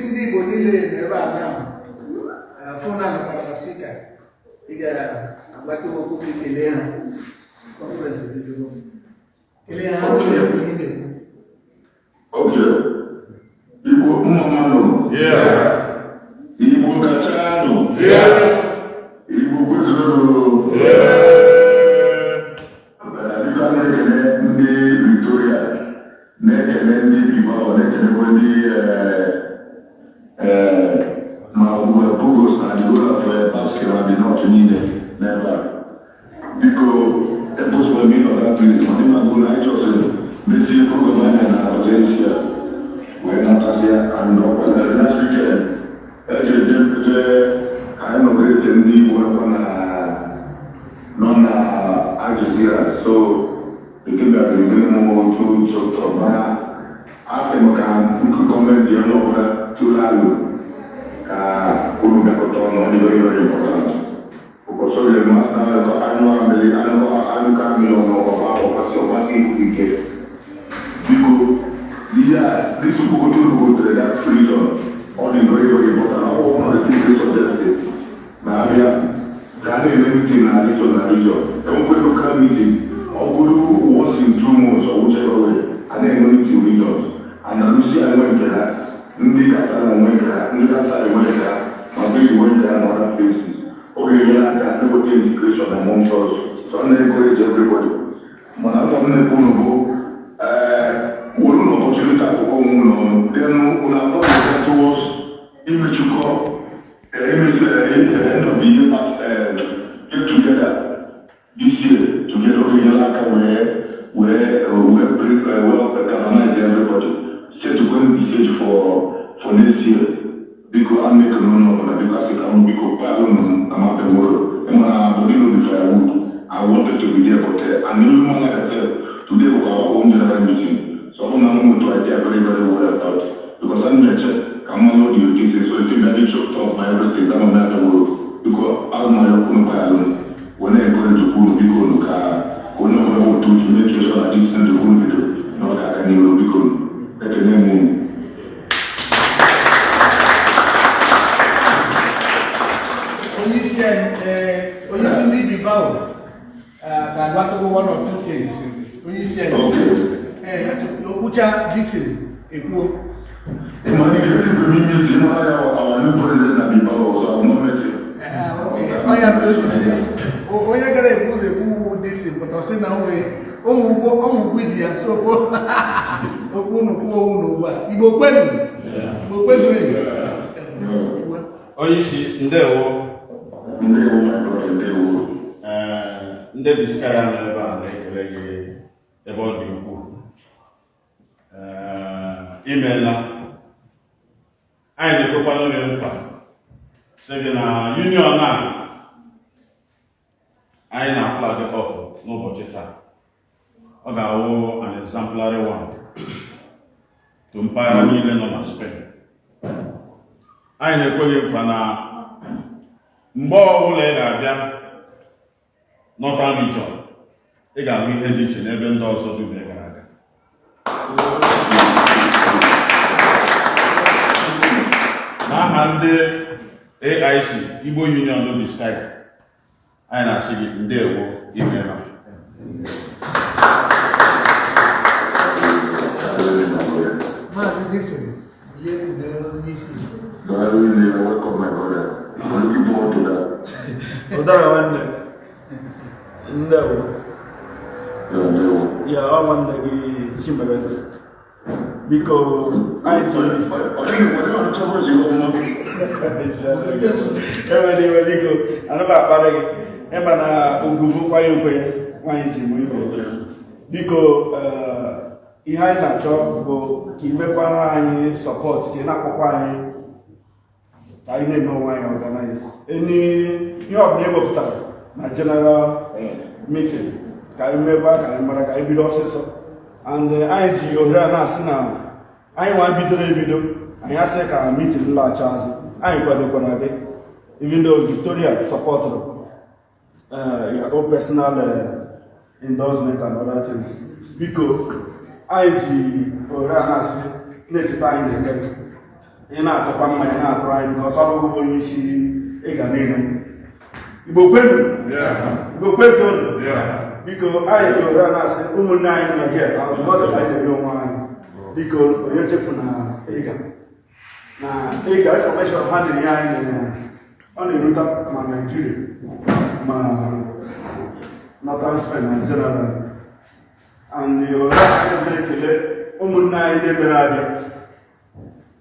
Ndi-Igbo niile n'ebe a na fona na spika ị ga-agbata okwu kelee ha conference bido kelee ha Igbo mmanụ Igbo kachanụ Igbo kwesịrị na-ekele ndị Vitoria na-ekele ndị Bilbao na-ekelekwa ndị ma Bugos na Angola basketball dị n'otu niile n'ebe a biko eposibụl eme ịnọ na plis ma ndị magụ na ịchọsịrị mezie program anya na Valencia wee natasịa and ọkwala last weekend eji mpụta anyị nọgide ndị Igbo nọ na Algeria so ekebịara ebe m otu sọtọ mana afọ ka gọọmenti onye ọbụla tụrụ alụ ka unu bịakọta ọnụ ndị very very important ụbọchị oge masta anụ ka milion ọgbasị ikwu ike biko ihe a dịsị okpokọta ogotere that reason ọ dị very very important ọgwụ na steeti sọjesti na-abịa ka a na-eme meeting na region enwekwe local meeting ọ bụrụ once in 2 months ọ whichever way a na-eme meeting regions Andalusia enwe nke ha ndị Catalonia enwe nke ha ndị Catalonia enwe nke ha ma Belgium enwe nke ha na other places ọ ga-enyere aka n'eweta integration among us so ọ na-encourage everybody mana ụlọ nnekwu unu bụ were ụlọ opportunity akwụkwọ ụlọ then ụlọ abụọ towards imechukọ end of the year get together this year together ogenyere aka wee galvanize everybody set to go the stage for next year because I'm making no because I can be compiled on my world and when I believe in firewood I wanted to be there but I knew like I said today we our own general meeting so I'm not going to idea very very well about because I'm not come on what you think so if you manage to talk my everything I'm not the world because I'm my own alone when I go to pool because look when I want to make sure that this and the whole video not that I know because that can name Onye ndị Bilbao ga-agbatagwo one or two things. Onye isi okwucha Dixon ekwuo. Onye gara ekwu ụzọ ekwu Dixon pụta sị na ụmụ ji ya so okwu nnukwu owu n'ugbu a Igbo kwenu Igbo kwezughị onye isi ndewo ndị Biskaya nọ ebe a na-ekele gị ebe ọ dị ukwuu imeela anyị na-ekwekwana gị mkpa sị gị na union a anyị na flag off n'ụbọchị taa. Ọ ga-awụ an exemplary one to mpaghara niile nọ na Spain. Anyị na-ekweghị nkwa na mgbe ọbụla ị ga-abịa Northern Region, ị ga-ahụ ihe dị iche n'ebe ndị ọzọ dum gara aga. N'aha ndị AIC Igbo Union Biskaya, anyị na-asị gị ndewo imeela. Maazị Dixon, ihe kụdere n'isi. Welcome, my brother. I'm looking forward to that. Udara nwanne. Ndewo. Ya ọ nwanne gị Chimereze. Biko anyị chọrọ enwere iwe biko anụba akparị gị ịma na ugwu kwanye nkwenye nwaanyị ji mụ ibe biko ihe anyị na-achọ bụ ka imekwara anyị sọpọt ka ị na-akpọkwa anyị ka anyị na-eme onwe anyị ọganaiz ihe ọbụla e wepụtara na general meeting ka anyị mekwa ka anyị mara ka anyị bido ọsịsọ and anyị ji ohere a na-asị na anyị nwa bidoro ebido anyị asị ka meeting nlaghachi azụ anyị kwadokwara gị even though Vitoria supported your own personal endorsement and other things biko anyị ji ohere a na-asị na-echeta anyị na-eme ị na-atụkwa mmanya na-atụrụ anyị bikọ ọsọ bụrụ onye isi ịga n'elu Igbo kwenu Igbo kwezuonu biko anyị ji ohere a na-asị ụmụnne anyị nọ here mmadụ ka anyị na-eme onwe anyị biko onye chefu na ịga information ha na-enye anyị ọ na-erute ma Nigeria ma Northern Spain na general and ohere anyị na-ekele ụmụnne anyị na-emere abịa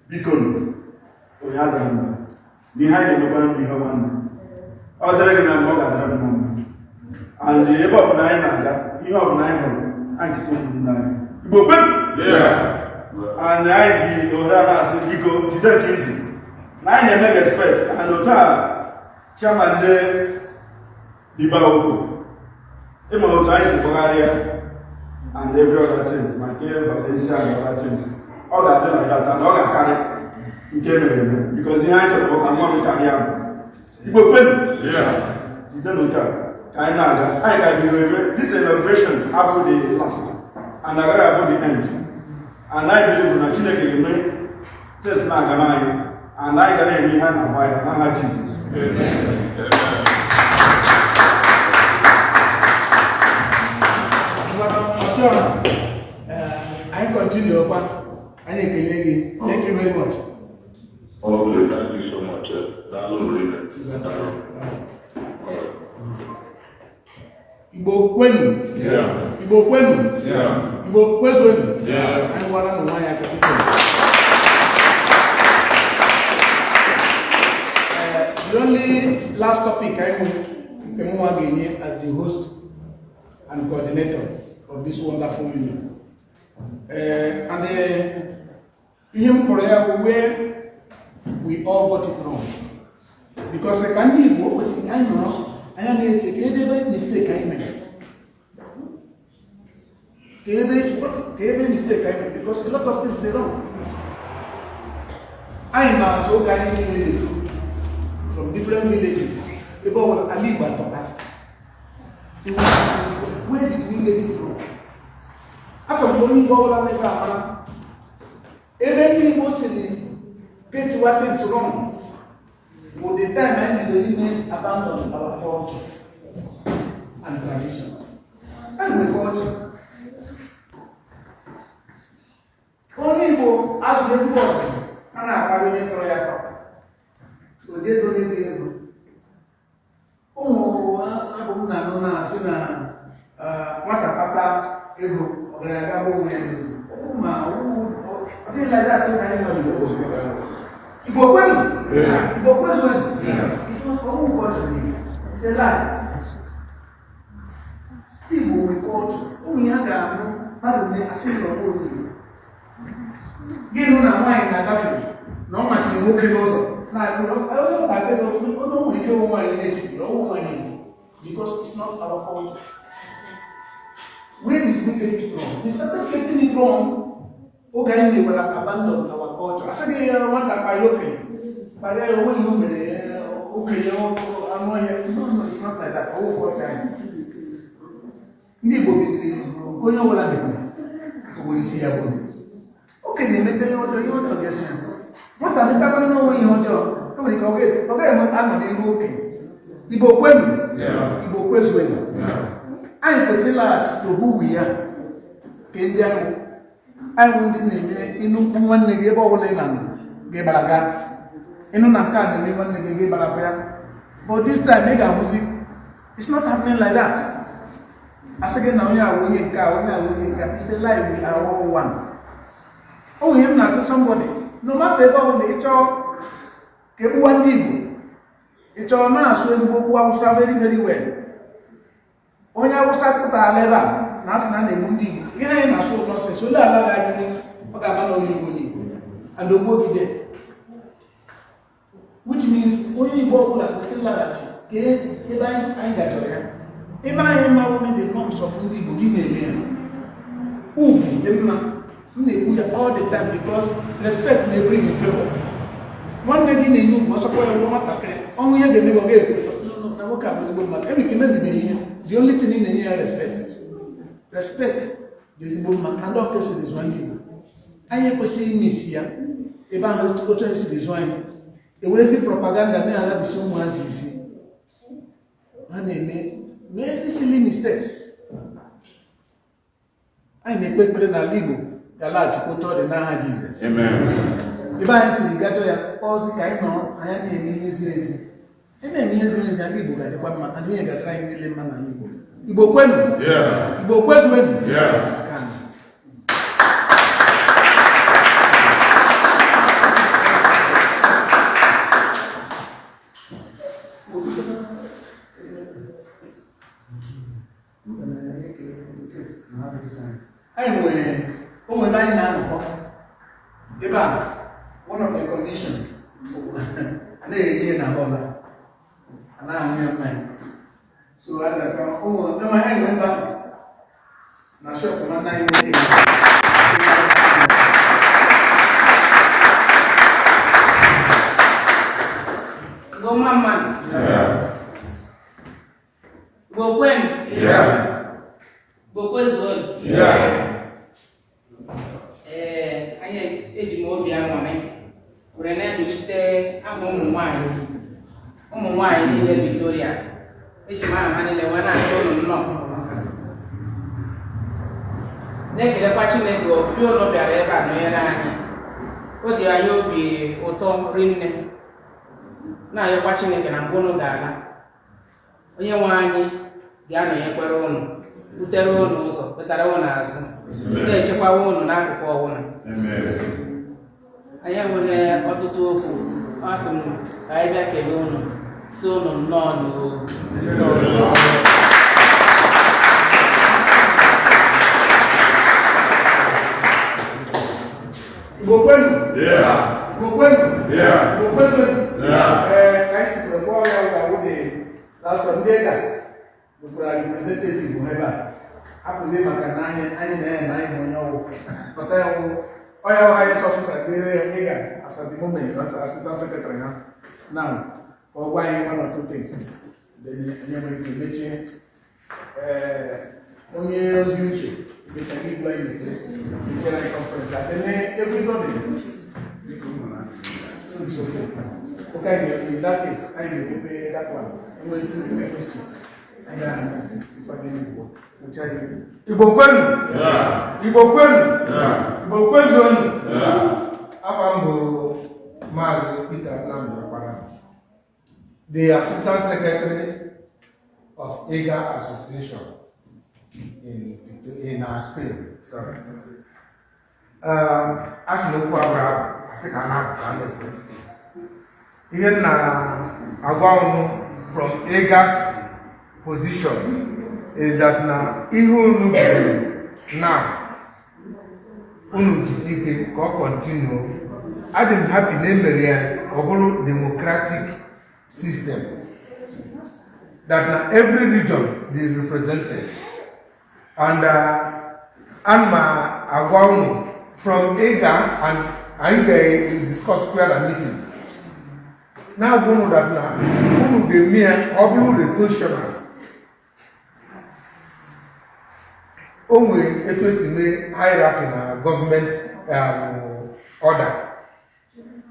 biko onye adara mba n'ihe anyị na-emekwara mba ihe nwanne ọ dịrị gị na mma ọ ga-adịrị m na mma and ebe ọbụla anyị na-aga ihe ọbụla anyị hụrụ anyị chekwa ụmụnne anyị Igbo kwe and anyị ji ohere a na-asị biko jide nke iji na anyị na-eme respect and otu a chairman ndị Bilbao ukwu ịma otu anyị si kpọgharịa and every other things ma nke Valencia and other things ọ ga-adị na that and ọ ga-akarị nke mere eme because ihe anyị chọrọ ka nwa m karịa m Igbo kwenu jide n'oke a ka anyị na-aga anyị ga-biro eme this inauguration abụ the last and agaghị abụ the end and anyị believe na Chineke ga-eme test na-aga n'anyị and anyị gara eme ihe a na-agba ya n'aha Jizọs. Anyị continue ọkwa anyị ekele gị. Thank you very much. Okay, thank you so much. That's all really. Igbo kwenu. Igbo kwenu. Igbo kwezuenu. Anyị gwara na nwaanyị aka the only last topic I want to as the host and coordinator of this wonderful union. And where we all got it wrong. Because I can't even go with I know I am a mistake I made. Mistake I made because a lot of things they wrong. I am so guiding from different villages. People will alive and talk. Where did we get it wrong? After going over and never, everything was get what is wrong. For the time I did abandon our culture and tradition. And we culture. Only go as this was, and I carry it to your so they don't need to go. Oh, I'm not sina Matapata ego, or I got women. Oh, my, I think like that. Igbo kwenu? Igbo kwezuenu? It was all possible. It's a lie. Igbo we culture. Ụmụ ya ga-abụ mmadụ na-asị n'ọgbọ Igbo. Gịnị na nwaanyị na-agafe na ọ machiri nwoke n'ụzọ na-asị na ụmụ ike ụmụ nwaanyị na-echiti ọwụ nwaanyị Igbo. because it's not our culture. Where did we get it wrong? We started getting it wrong. Okay, we will abandon our culture. I said, I want that by okay. But I only know okay, no, it's not like that. All time. Ndi-Igbo onye ọbụla na-ekwu onye isi ya bụ oke na-emete ihe ọjọọ ihe ọjọọ ga-esi ya nwata metakwana n'onwe ihe ọjọọ o nwere ike ọ ga-enwe anọ n'ihu okenye Igbo kwenu Igbo kwezuenu anyị kwesịrị ịlaghachi to who we are ka ndị ahụ anyị bụ ndị na-eme ịnụkwu nwanne gị ebe ọbụla ị na-anọ gị gbara gaa ịnụ na nke a na-eme nwanne gị gị gbara ya but this time ị ga-ahụzi it's not happening like that. As again, now we are winning car, it's a lie, we are all one. Oh, him now say somebody, no matter about the HR, Kebu Ndi-Igbo. It's all now, so it's go very, very well. Only I was at Aleva, Nasana Ndi-Igbo. Here I am, so not say, so that I didn't, but I'm not only and the body there. Which means only Bobo that was still like that. Okay, I got there. If I am the norms of Ndi-Igbo, give me a all the time because respect may bring in favor. One lady in New was a boy who only had the nigga the only thing in the near respect. Respect this woman and all cases is one thing. I am perceiving Miss here. If I have to go to this one, it will see propaganda. May I have so much you see. My name. Many silly mistakes. I may put in a Igbo, the large put the Naha Jesus. Amen. If I see Gatoya, all the kind of I am in his lazy. And then he is in his Igbo, and he got trying to live man and Igbo Quen. Yeah. Igbo Quen. Yeah. Anyway, one of the conditions, and they and I'm man. So I don't my hand went back. Now, shop one night. Go, man. Yeah. Go, when? Yeah. Go, where's yeah. Niile Vitoria eji ma niile wee na-asị ụlọ nnọọ na-ekelekwa Chineke obi ụlọ bịara ebe a nọnyere anyị o dị anyị obi ụtọ rinne na-ayọkwa Chineke na mgbe ụlọ ga-ala onye nwe anyị ga-anọnyekwara ụlọ butere ụlọ ụzọ wetara ụlọ azụ na-echekwawa ụlọ n'akụkụ ọbụla anyị enweghị ọtụtụ okwu ọ sị m ka anyị bịa kelee ụlọ si ụlọ nnọọ n'ogo Igbo kwenu? Igbo kwenu? Igbo kwenu? Ka anyị si kwekwa ọrịa ụga wụde last one ndị ega bụkwara representative ebe a apụzi maka na anyị na-enye na anyị onye ọgwụ pụta ya wụ onye ọgwụ anyị sọfisa dịrị ega as at the moment assistant secretary ha now or why one or two things then you can mechie onye ozi uche mechie igwe anyị mechie na conference then everybody okay in that case I will pay that one I'm going to the question I am asking if I didn't go Igbo kwenu? Igbo kwenu? Igbo kwezonu? Afa mbụ Maazị Peter Nnamdi Okpara, the Assistant Secretary of EGA Association in our state. Sorry. As you know, here now, from EGA's position is that now, even now, continue. I'm happy name a whole democratic system. that na every region they represented. And Anma Agwauno from EGA and I discuss square a meeting. Now we know that now we give me an rotational. Only it was in the hierarchy in government order.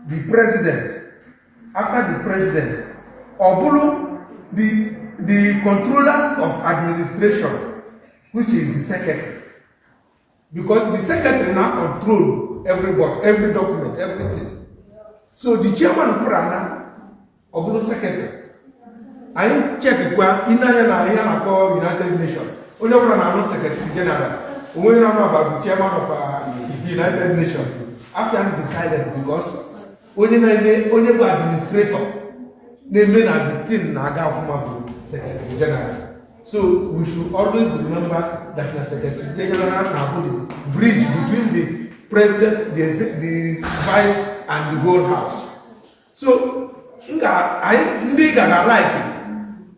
The president, after the president, Obulu, the controller of administration, which is the secretary. Because the secretary now control everybody, every document, everything. So the chairman of Purana, Obulu secretary, I check it well, in United Nations. Only one I Secretary General. We don't know about the chairman of the United Nations. After I decided, because only administrator, they may not be thin Naga Secretary General. So we should always remember that the Secretary General now put the bridge between the president, the vice, and the whole house. So I like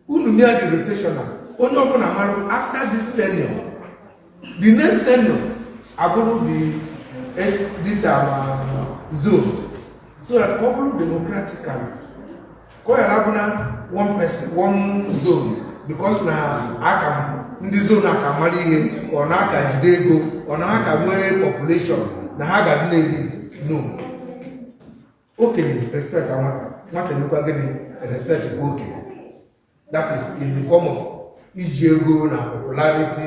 the rotational. After this tenure, the next tenure, I go to this zone, so that people democratically, one person, one zone, because now I can in the zone I can marry him, or now I can jidego, or now I can wear population, now I can it. No. Okay, respect what respect okay. That is in the form of Ijego na popularity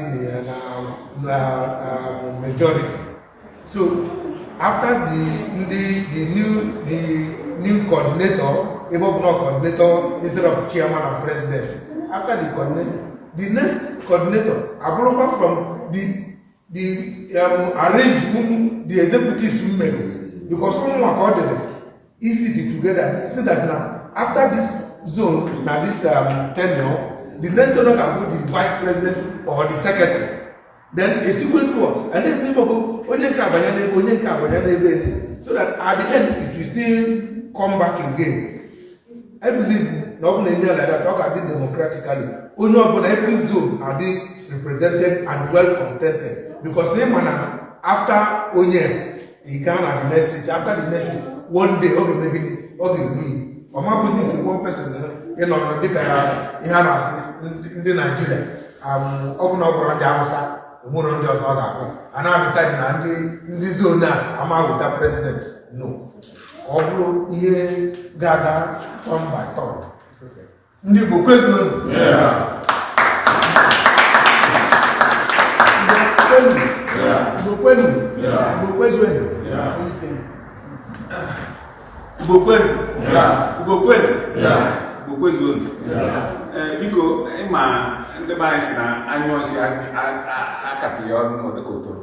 na majority. So after the new coordinator, Ebo coordinator instead of chairman and president. After the coordinator, the next coordinator, Abroba from the arrange the executive women, because someone accordingly easy together. See that now after this zone, now this tenure. The next donor can go the vice president or the secretary. Then a sequence to and then people go, so that at the end it will still come back again. I believe not in India like that, talk I did democratically. Only upon every zone are they represented and well contented. Because after Onye, he can have the message. After the message, one day, okay, Oma busy to one person, you know, they can in Nigeria. Open up around the Hausa, more on the other. And I decided in this zone now, I'm out with that president. No. Although here, Gaga, turn by turn. Ndi-Igbo question. Yeah. Biko ịma ndị be anyị si na anyụ ọsị akapị ya ọnụ ọdịkoto.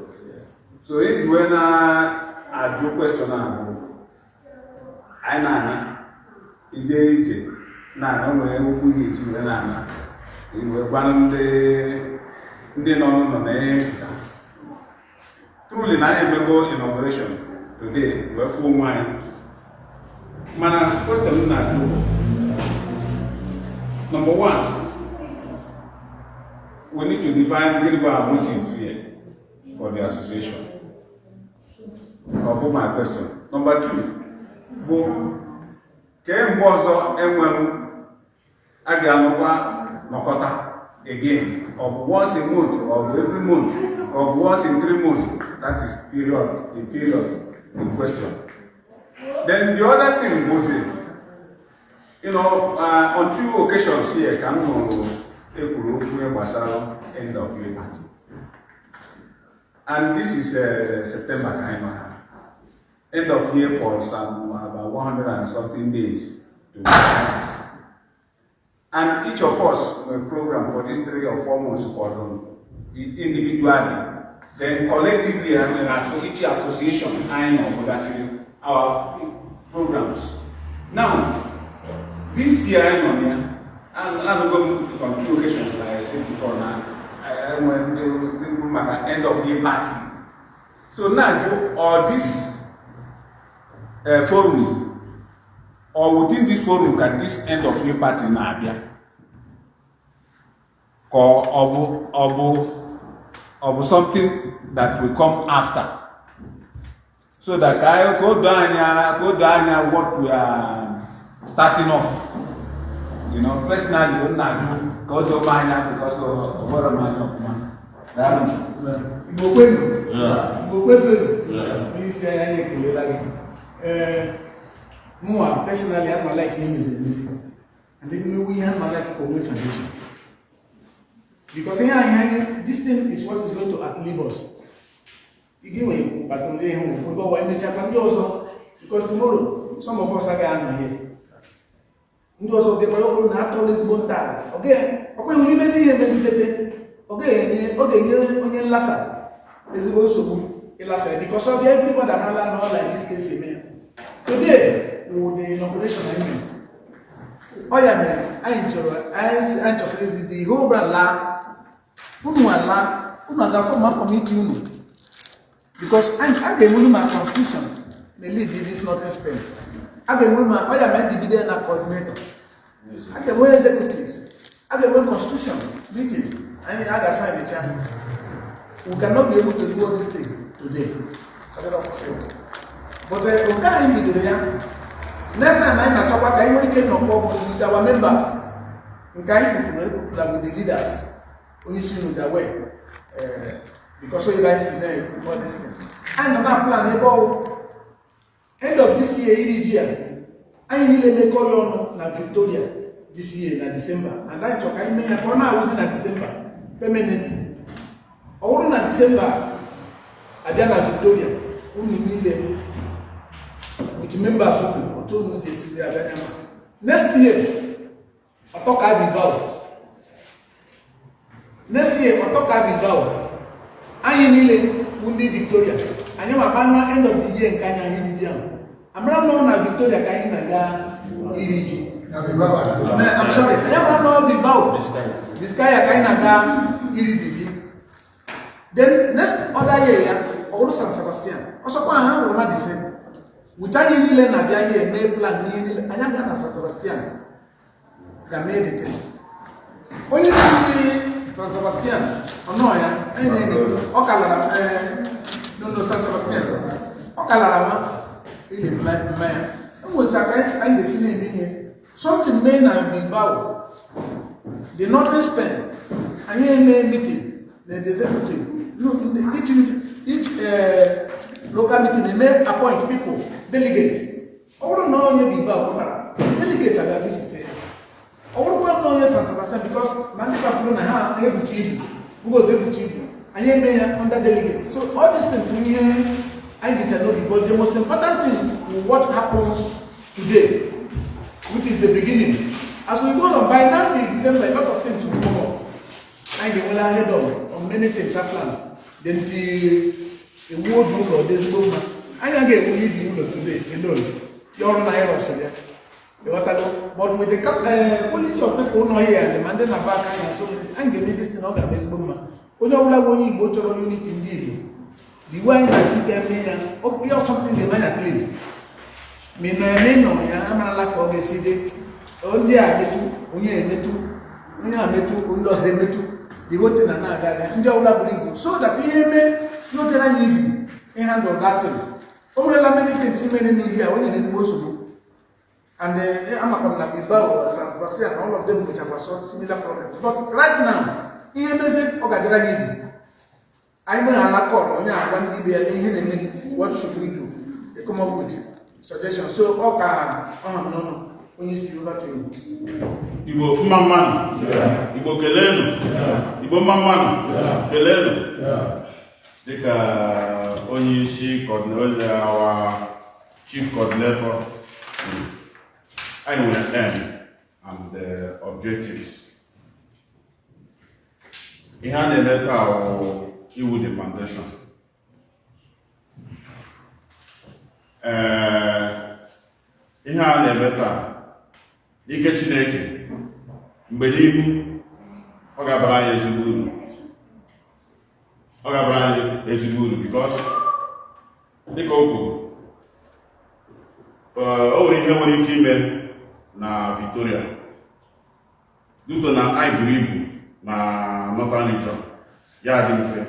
So ijuwe na-ajụ question ahụ anyị na-ana ije na-ana nwere okwu ihe eji wee na-ana iwe gwanụ ndị nọ n'ụlọ na ihe truly na anyị emego inauguration today wee fụ onwe anyị. Mana question na-ajụ number one, we need to define really what our motive here for the association. I'll put my question. Number two, can also again, of once a month, or every month, or once in 3 months. That is the period in question. Then the other thing was you know, on 2 occasions here, can end of year party. And this is September time. End of year for some about 100 and something days. And each of us will program for these 3 or 4 months for them individually. Then collectively, and as each association, our programs. Now, this year, I'm going to on 2 occasions, like I said before now, I went to an end of year party. So now, or this forum, or within this forum, can this end of year party now be? or something that will come after. So that I go down what we are starting off. You know, personally, you don't go to Mania because of what am I of man. Personally, I'm like music. And then we have my like Conway Foundation. Because this thing is what is going to outlive us. Because tomorrow, some of us are going here. Ndị ọzọ bịakwa ọkụrụ na-atọ ezigbo ntọala. Ọkwa ihu imezi ihe emezilete, ọ ga-enye onye nlasa ezigbo nsogbu ịlasa ya, because of everybody amala na all like this case eme. Today, with the inauguration I mean, ya mere anyị chọrọ the whole brand la unu aga form committee unu, because anyị ga-enwe ma constitution na lead this northern Spain. I can move my dividend and coordinator. I can move executives. I can move constitution meeting. I can sign the chance. We cannot be able to do all this thing today. But we can't do it. Next time I talk about I only get with our members. In kind with the leaders. Only see the way. Because you guys know all these things. I know that plan about end of this year, I really make all your na Vitoria this year na December, and I talk I mean I was in December permanently. All na December, I be na Vitoria. Only with members or two next year, I talk I Bilbao. Next year, I talk I Bilbao. I need Ndi Victoria. I am a end of the year in Kenya. I'm not known as Vitoria Kanya Iriji. I'm sorry, I am not Bilbao. This guy Kanya Iriji. Then next other year, also San Sabestian. Also, I have the same. With any million of year, may plan, I am going to San Sabestian. That made it. When you see San Sabestian, oh no, no, San Sebastian. Something main and Bilbao. The northern Spain. And here meeting the executive. No, each local meeting they may appoint people, delegate. All know you Bilbao, delegate are visited. All know you San Sebastian because Pamplona have able to who was able to. And you may under delegates. So all these things here, I need to know, but the most important thing is what happens today, which is the beginning. As we go on, by 19 December, a lot of things will come up. And they will ahead on many things are planned. Then the world rule or this movement. And again, we need the rule today alone. You're on a Australia. But with the quality of people who are here, and the Mandela back, and so I'm getting this thing over this movement. Only when you go to the unit in Ndi-Igbo, the one that you can make, okay, or something they might have lived. Me no, I'm not like Ogeside. Only I met you, only I met you, only met you, the whole thing and that, and you will believe so that he may not run easy in handle that thing. Only many things he may here when it is possible. And I'm a Bilbao, San Sebastian, all of them which have solved similar problems. But right now, he is easy. I may have what should we do? They come up with suggestions. So, no. When you see over to you. Igbo Mamman, Igbo Kelenu, Igbo Mamman, Kelenu. Dika Onyishi coordinator, our chief coordinator. I will end and the objectives. He had a letter of the foundation. He had a letter. He gets naked. Believe Ogabra is good. Ogabra is good because the Coco only when he came in na Vitoria. Due to na I believe na Northern region ya dị mfe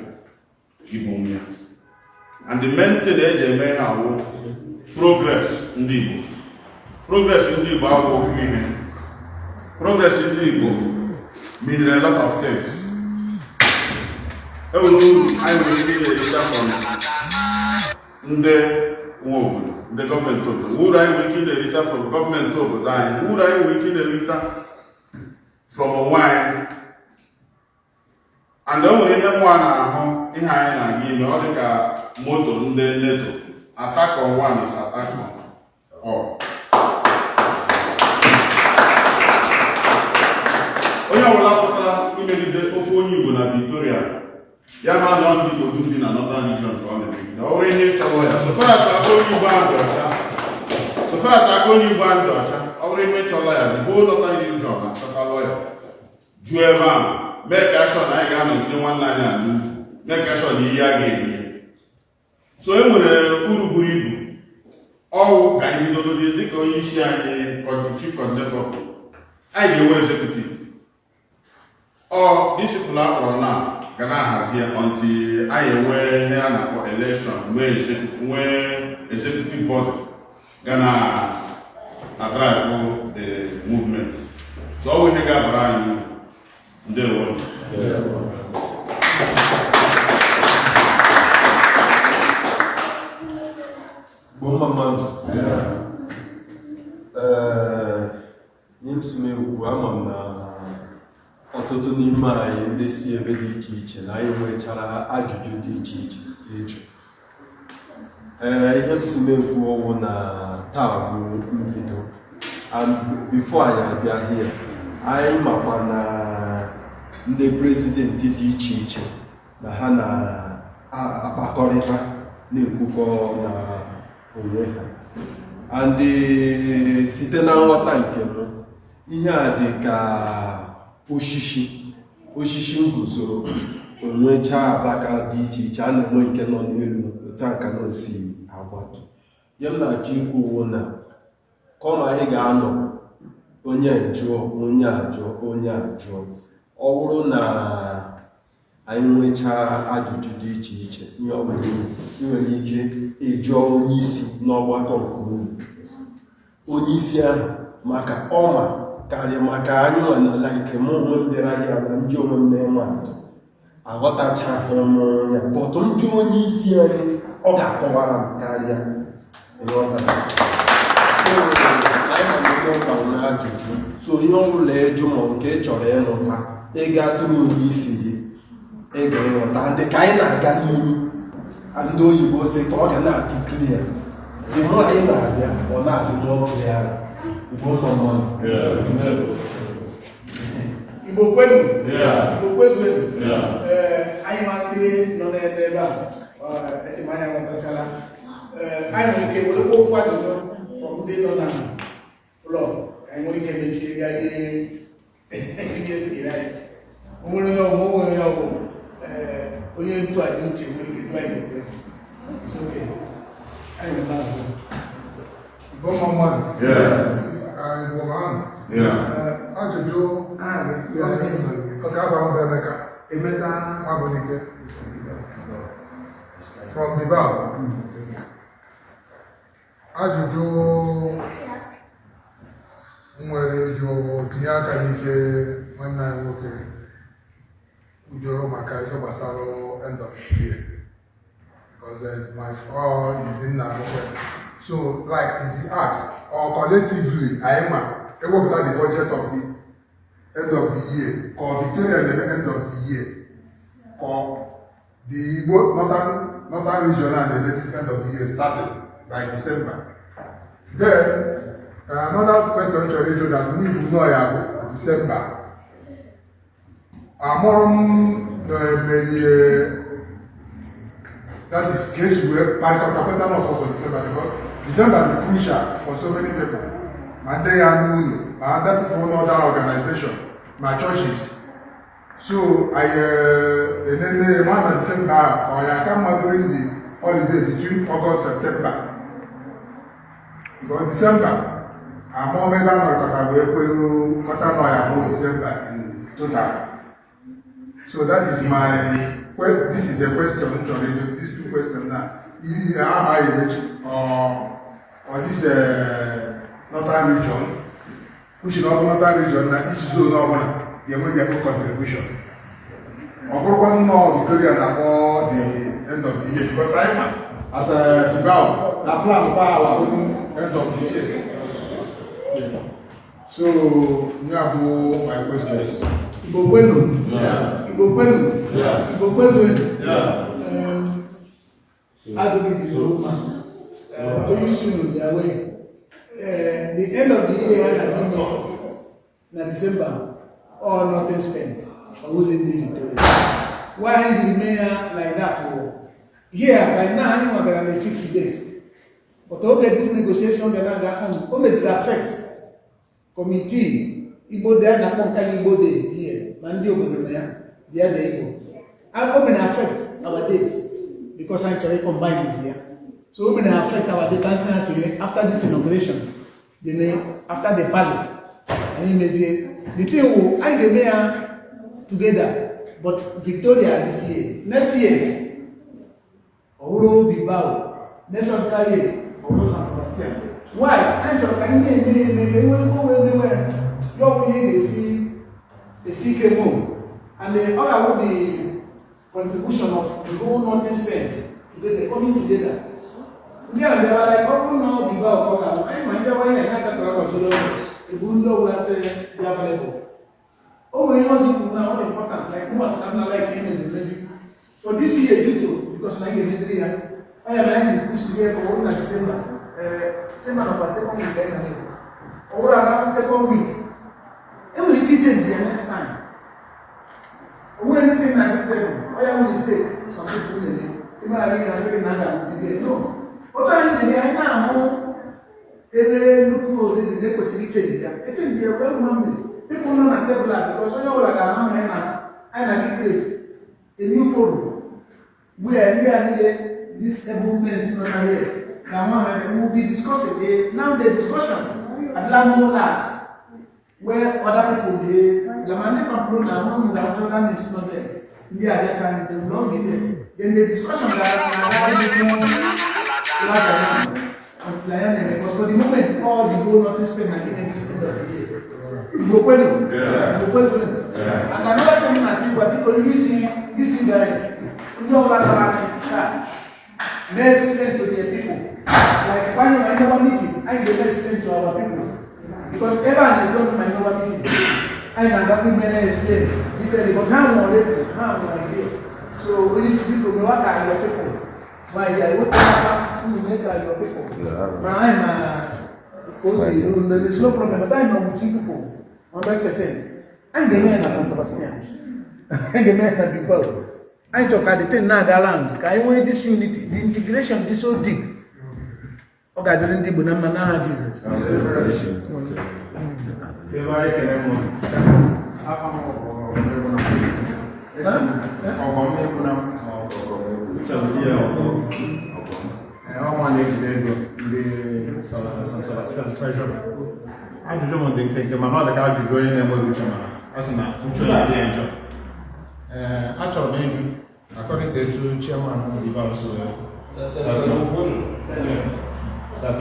Igbo ya. And the main thing eji eme ha wụ progress ndị Igbo. Progress ndị Igbo awụ ofu ihe. Progress ndị Igbo mean a lot of things. Ewuru anyị nwere ike na-erita from ndị nwe obodo, ndị gọọmenti obodo. Uru anyị nwere ike na-erita from gọọmenti obodo anyị. Uru anyị nwere ike na-erita from onwe anyị. And o nwere ihe mụa na-ahụ ihe anyị na-aga ime, ọ dị ka moto ndị NATO. Attack on one is attack on all. Onye ọbụla pụtara imegide ofe onye Igbo na Vitoria, ya na anọ ndị Igbo dum dị na Northern region ka ọ na-emegide. Ọ bụrụ ihe ịchọrọ ya, so far as aka onye Igbo ahụ dị ọcha, ọ bụrụ ihe ịchọrọ ya, the whole Northern region na-achọtalụ ya. Jụọ ebe ahụ, mee ka ashọ na anyị ga-anọgide nwanne anyị ala ugwu, mee ka ashọ na ihe a ga-eme. So e nwere uru buru ibu. Ọwụ ka anyị bidogodi dịka onye isi anyị chief coordinator, anyị ga-enwe executive. Discipline akpọrọ na ga na-ahazi ya until anyị enwe ihe a na-akpọ election, nwee executive body ga na-drive the movement. So ọ bụ ihe ga-abara anyị ndewo. Nye m si ekwu ama m na ọtụtụ n'ime anyị ndị si ebe dị iche iche na anyị nwechara ajụjụ dị iche iche ịjụ. Ihe m si ekwu ọwụ na taa bụ mbido. And before anyị abịa here, anyị makwa na ndị prezidenti dị iche iche na ha na-akpakọrịta na-ekwukọ na onwe ha. And site na nghọta nke m, ihe a dị ka osisi nguzoro onwecha abaka dị iche iche, a na-enwe nke nọ n'elu otu aka na osi agbatu. Ihe m na-achọ ikwu na kọma anyị ga-anọ onye ajụọ onye ajụọ. Ọ bụrụ na anyị nwechaa ajụjụ dị iche iche, ihe ọ bụla ị nwere ike ịjụọ onye isi n'ọgbakọ nke onye isi ahụ, maka ọma karịa maka anyị nwa n'ala nke m onwe m bịara ya na ndị onwe m na-enwe atụ aghọtachaghị m ya, bọtụ njụ onye isi anyị ọ ga-akọwara m karịa ajụjụ. So ihe ọ bụla ịjụ ma nke ị chọrọ ịnụta, ị ga-atụrụ onye isi gị, ị ga-ịghọta. Ndị ka anyị na-aga n'ihu, ndị oyibo sị ka ọ ga na-adị clear. Dị mụ anyị na-abịa, ọ na-adị mmụọ clear. Igbo mmanụ. Igbo kwenu. Igbo kwezuenu. Anyị ma ndị nọ n'ebe a, echemanya nwetachala. Anyị nwere ike were ofu ajụjụ from ndị nọ na ụlọ, ka anyị nwere ike mechie gaa ihe sikiri anyị. Onwere onye ọgwụ onye ntụaji uche nwere ike dụ anyị ekwe. Anyị nwere azụ. Igbo mmanụ. Igbo mmanụ. Ajụjụ oge afọ ahụ bụ Emeka Abunike from Bilbao. Ajụjụ nwere ịjụ tinye aka n'ife nwanne anyị nwoke ujoro maka ife gbasara end of the year, because my fall is in Nairobi. So like is the ask or collectively anyị ma ewepụta the budget of the end of the year, or Victoria at the end of the year, or the Igbo northern region and the this end of the year starting by December. Then another question to radio that we need to know about December. That is case where Parikota also for December, because December is crucial for so many people. My day and my other people in other organizations, my churches. So I in the month of December, or I come during the holiday between August and September. Because December, I'm more member because I will December in total. So that is this is a question, these two questions now. How you mention or this northern region, which is not northern region, now this is zone they will get a contribution. Or no Vitoria about the end of the year, because I'm as a Bilbao, I plan about our own end of the year. So you have my questions. Igbo kwenu. Yeah. How do we be so man? To use you their way. The end of the year, I don't know, na December, or nothing spent, or who's in the Victoria. Why did the mayor like that? Here, by now, anyone can have a fixed date. But okay, this negotiation, they're not going to make the effect. Committee, Igbo there, na Ponka Igbo Day here, Mandi Obodo there, the other Igbo. How come affect our date? Because actually combined is here. So we may affect our date actually after this inauguration, after the party. And you may say, the thing will I the mayor together, but Victoria this year, next year, Oro Bilbao, next year, Oro San Sabestian. Why? I'm talking maybe go anywhere. Your way they see KMO. And the other would the contribution of the whole northern Spain together, coming together. Yeah, they are like, oh no, Bilbao, I mind the way I had a crowd of the Bundo that they are available. Oh, my husband now important, like most I'm not like him is amazing. For this year, due to because my year, I am like push here for December. Second week, or around second week. It will kitchen the next time. When anything like this, I am mistake. Some people will be. Even I think I say another no. What time did I now? Every look for the negotiation change. It's in the well known. People know that table because I know like I create a new forum where we are needed this movement not here. Now we will be discussing now the discussion at Lambo Labs where other people the money Pamplona the children is not there. They are there trying they will not be there. Then the discussion until I am because for the moment all the whole not spend again this end of the year. And another thing I think because you see that you know what let's explain to the people. Like when I never meeting, I will explain to our people. Because ever I don't know my never meeting, I never been many explain. Literally, but how idea. So we need to people know what are your people. Why they are what make are your people. Now I'm cozy, there is no problem, but I know with people 100%. I'm the man at San Sabestian. I'm the man at Bilbao. I talk at the thing now around. I want this unity, the integration is so deep. Okay, during the Bunamana Jesus. Actually, according to Chairman of Bilbao, that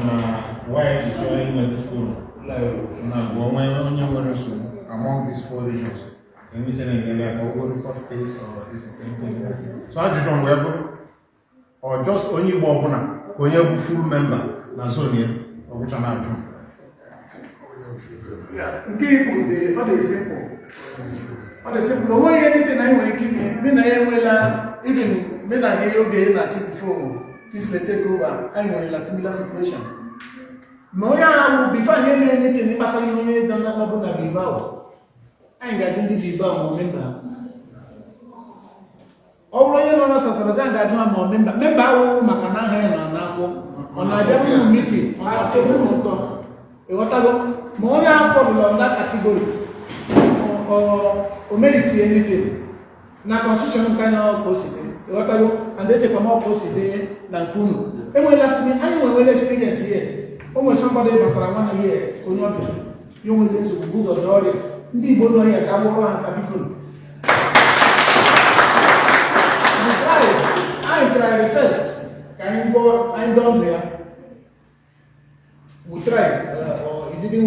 why is joining this forum? Among these four regions, and we can get over court case or this thing. So I just don't web or just only one when you full member, Nazonia, or which I'm not doing. Yeah, people, what is simple. What is simple? No way anything I want to keep me. Even when I hear you get before. Please let take over. I know in a similar situation. Moya will be finding anything in Massachusetts than Labuna Bilbao. I ain't got to Bilbao member. All I know is that I got member. Member who Macana and Nako on a general meeting on a table. What Moya fall on that category or merit anything. Now, constitution kind of possible. And they take a more possible than Kuno. And when last me, I will experience here. Almost somebody but I want to hear. You will say, good or the Ndi-Igbo here, I will run a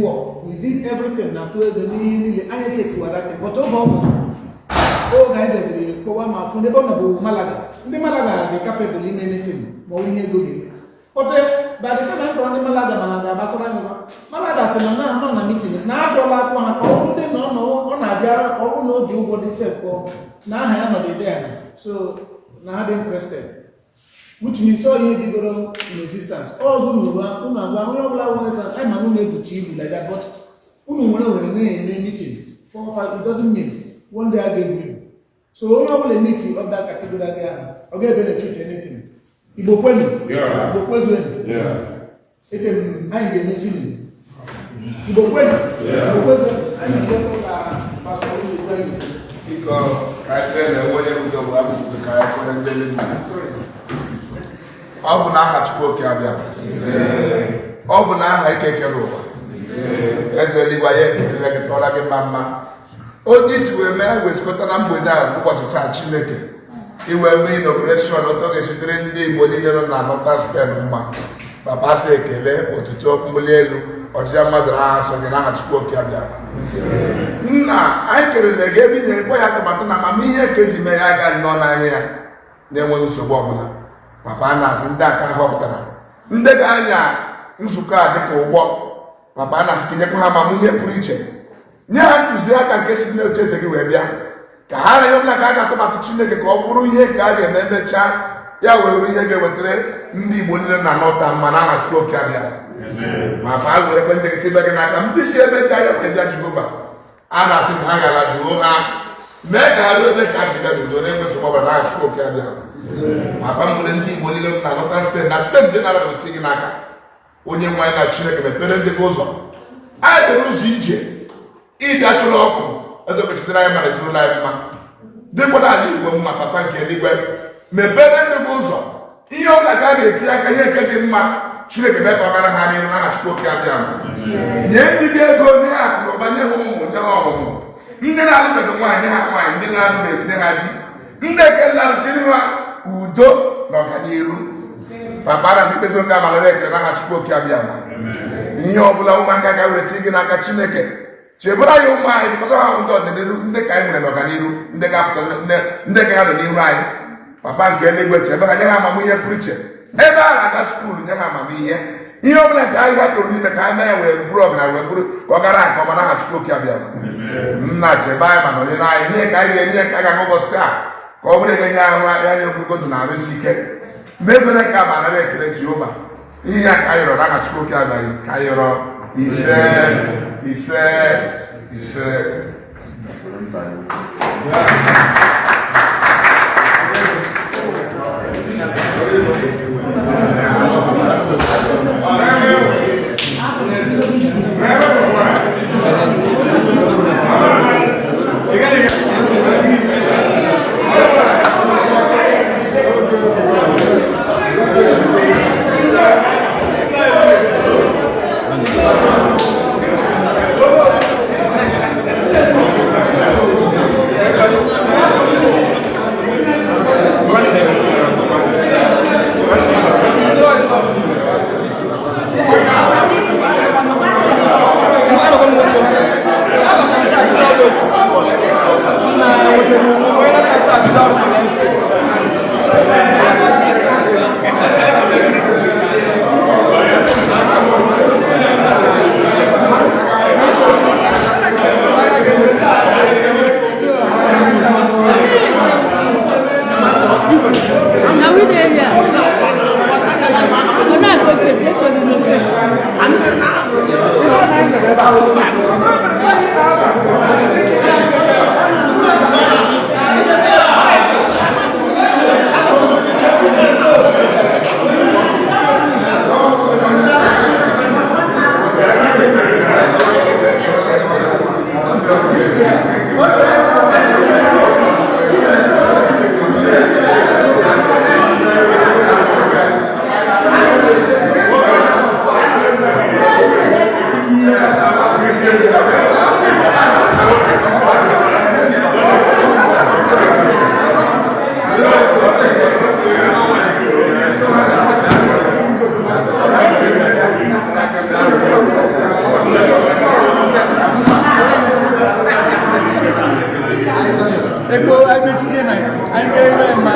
work. We did everything. Now to the I check what that. But oh, guys, the Kowama from the Bono Malaga. The Malaga, they capable in anything. More in a good. But by the time I brought the Malaga, Malaga said, no, I'm not meeting. Now, all they know, on a jar, all know you what they said for. Now I am not there. So now they're interested. Which means all you go in existence. Also, I'm not able to achieve like that, but meeting 4 or 5, it doesn't mean one day I gave you. So only a meeting of that category there, I'll get benefit anything. Igbo kwenu, Igbo kwenu, it's a mind meeting. Igbo kwenu, Igbo kwenu, I'm going to pastor kwenu. Because I tell them what you do, I'm going to carry on and delete it. Ọ bụ n'aha Chukwu oke abịa. Ọ bụ n'aha ike kere ụwa. Eze eluigwe ya ekelele gị tọọla gị mma. Onye isi wee mee wezikọta na mgbede a ụbọchị taa Chineke. Iwe mee inauguration otu ga-esitere ndị Igbo niile nọ na Northern Spain mma. Papa sị ekele otuto mbuli elu ọjịja mmadụ n'aha nsọ gị n'aha Chukwu oke abịa. Nna anyị kelele gị ebe inye mkpọ ya atụmatụ na amamihe nke ji mee ya aga nnọọ n'anya ya na-enweghị nsogbu ọbụla. Papa na-asị ndị aka họpụtara ndị ga-anya nzukọ a dịka ụgbọ. Papa na-asị ka nyekwa ha amamihe pụrụ iche nye ha ntụziaka nke si n'oche eze gị wee bịa ka ha na ihe ọbụla ka a ga-atụmatụ Chineke ka ọ bụrụ ihe nke a ga-eme emechaa ya were ihe ga-ewetara ndị Igbo niile na nọta mma n'aha Chukwu oke abịa. Papa were ekwe ndị gị gị n'aka ndị si ebe ka ya wee bịa Jehova a na-asị ka ha gara duo ha mee ka ha ruo ebe ka a si bịa n'udo na-enwe nsogbu ọbụla n'aha Chukwu oke abịa. Papa nwere ndị Igbo niile na Northern Spain na Spain dị nara weta gị n'aka onye nwe anyị na Chineke mepere ndị gị ụzọ anyị dịrị ụzọ ije ịbịa chụrụ ọkụ edobechitere anyị mara ezinụlọ anyị mma dịkwara ala Igbo mma. Papa nke eluigwe mepere ndị gị ụzọ ihe ọbụla ka a ga-eti aka ihe nke dị mma Chineke mee ka ọ gara ha n'ihu n'aha Chukwu oke abịa. Nye ndị dị ego nye ha akụ na ụba nye ha ụmụ nye ha ọmụmụ ndị na-alụbeghị nwaanyị ha nwaanyị ndị na-alụ na ha di ndị ekele arụchiri ha udo na ọganiru. Papa na sikpezi oke amalere ekele n'aha Chukwu oke abịa. Ihe ọbụla ụmụaka ga weta gị n'aka Chineke chebara ya ụmụ anyị bịkọta ha ndị ọdịnihu ndị ka anyị nwere n'ọganiru ndị ga-apụta ndị ka ha nọ n'ihu anyị. Papa nke eluigwe chebe ha nye ha amamihe pụrụ iche ebe a na-aga skuulu nye ha amamihe ihe ọbụla ka ahịhịa toro n'ime ka anyị mee wee bụrụ ọgara wee bụrụ ka ọ gara nke ọma n'aha Chukwu oke abịa. Nna chebe anyị ma nọnye n'anyị ihe ka anyị ga-enye ka a ga-ahụ ụbọchị taa ka ọ bụrụ enye ahụ ya nye ogologo ndụ na-arụ isi ike mezere ka a manara ekele Jehova ihe ya ka anyị rọrọ n'aha Chukwu oke abịa ka anyị rọọ ise ise ise. anyị ga-eme mma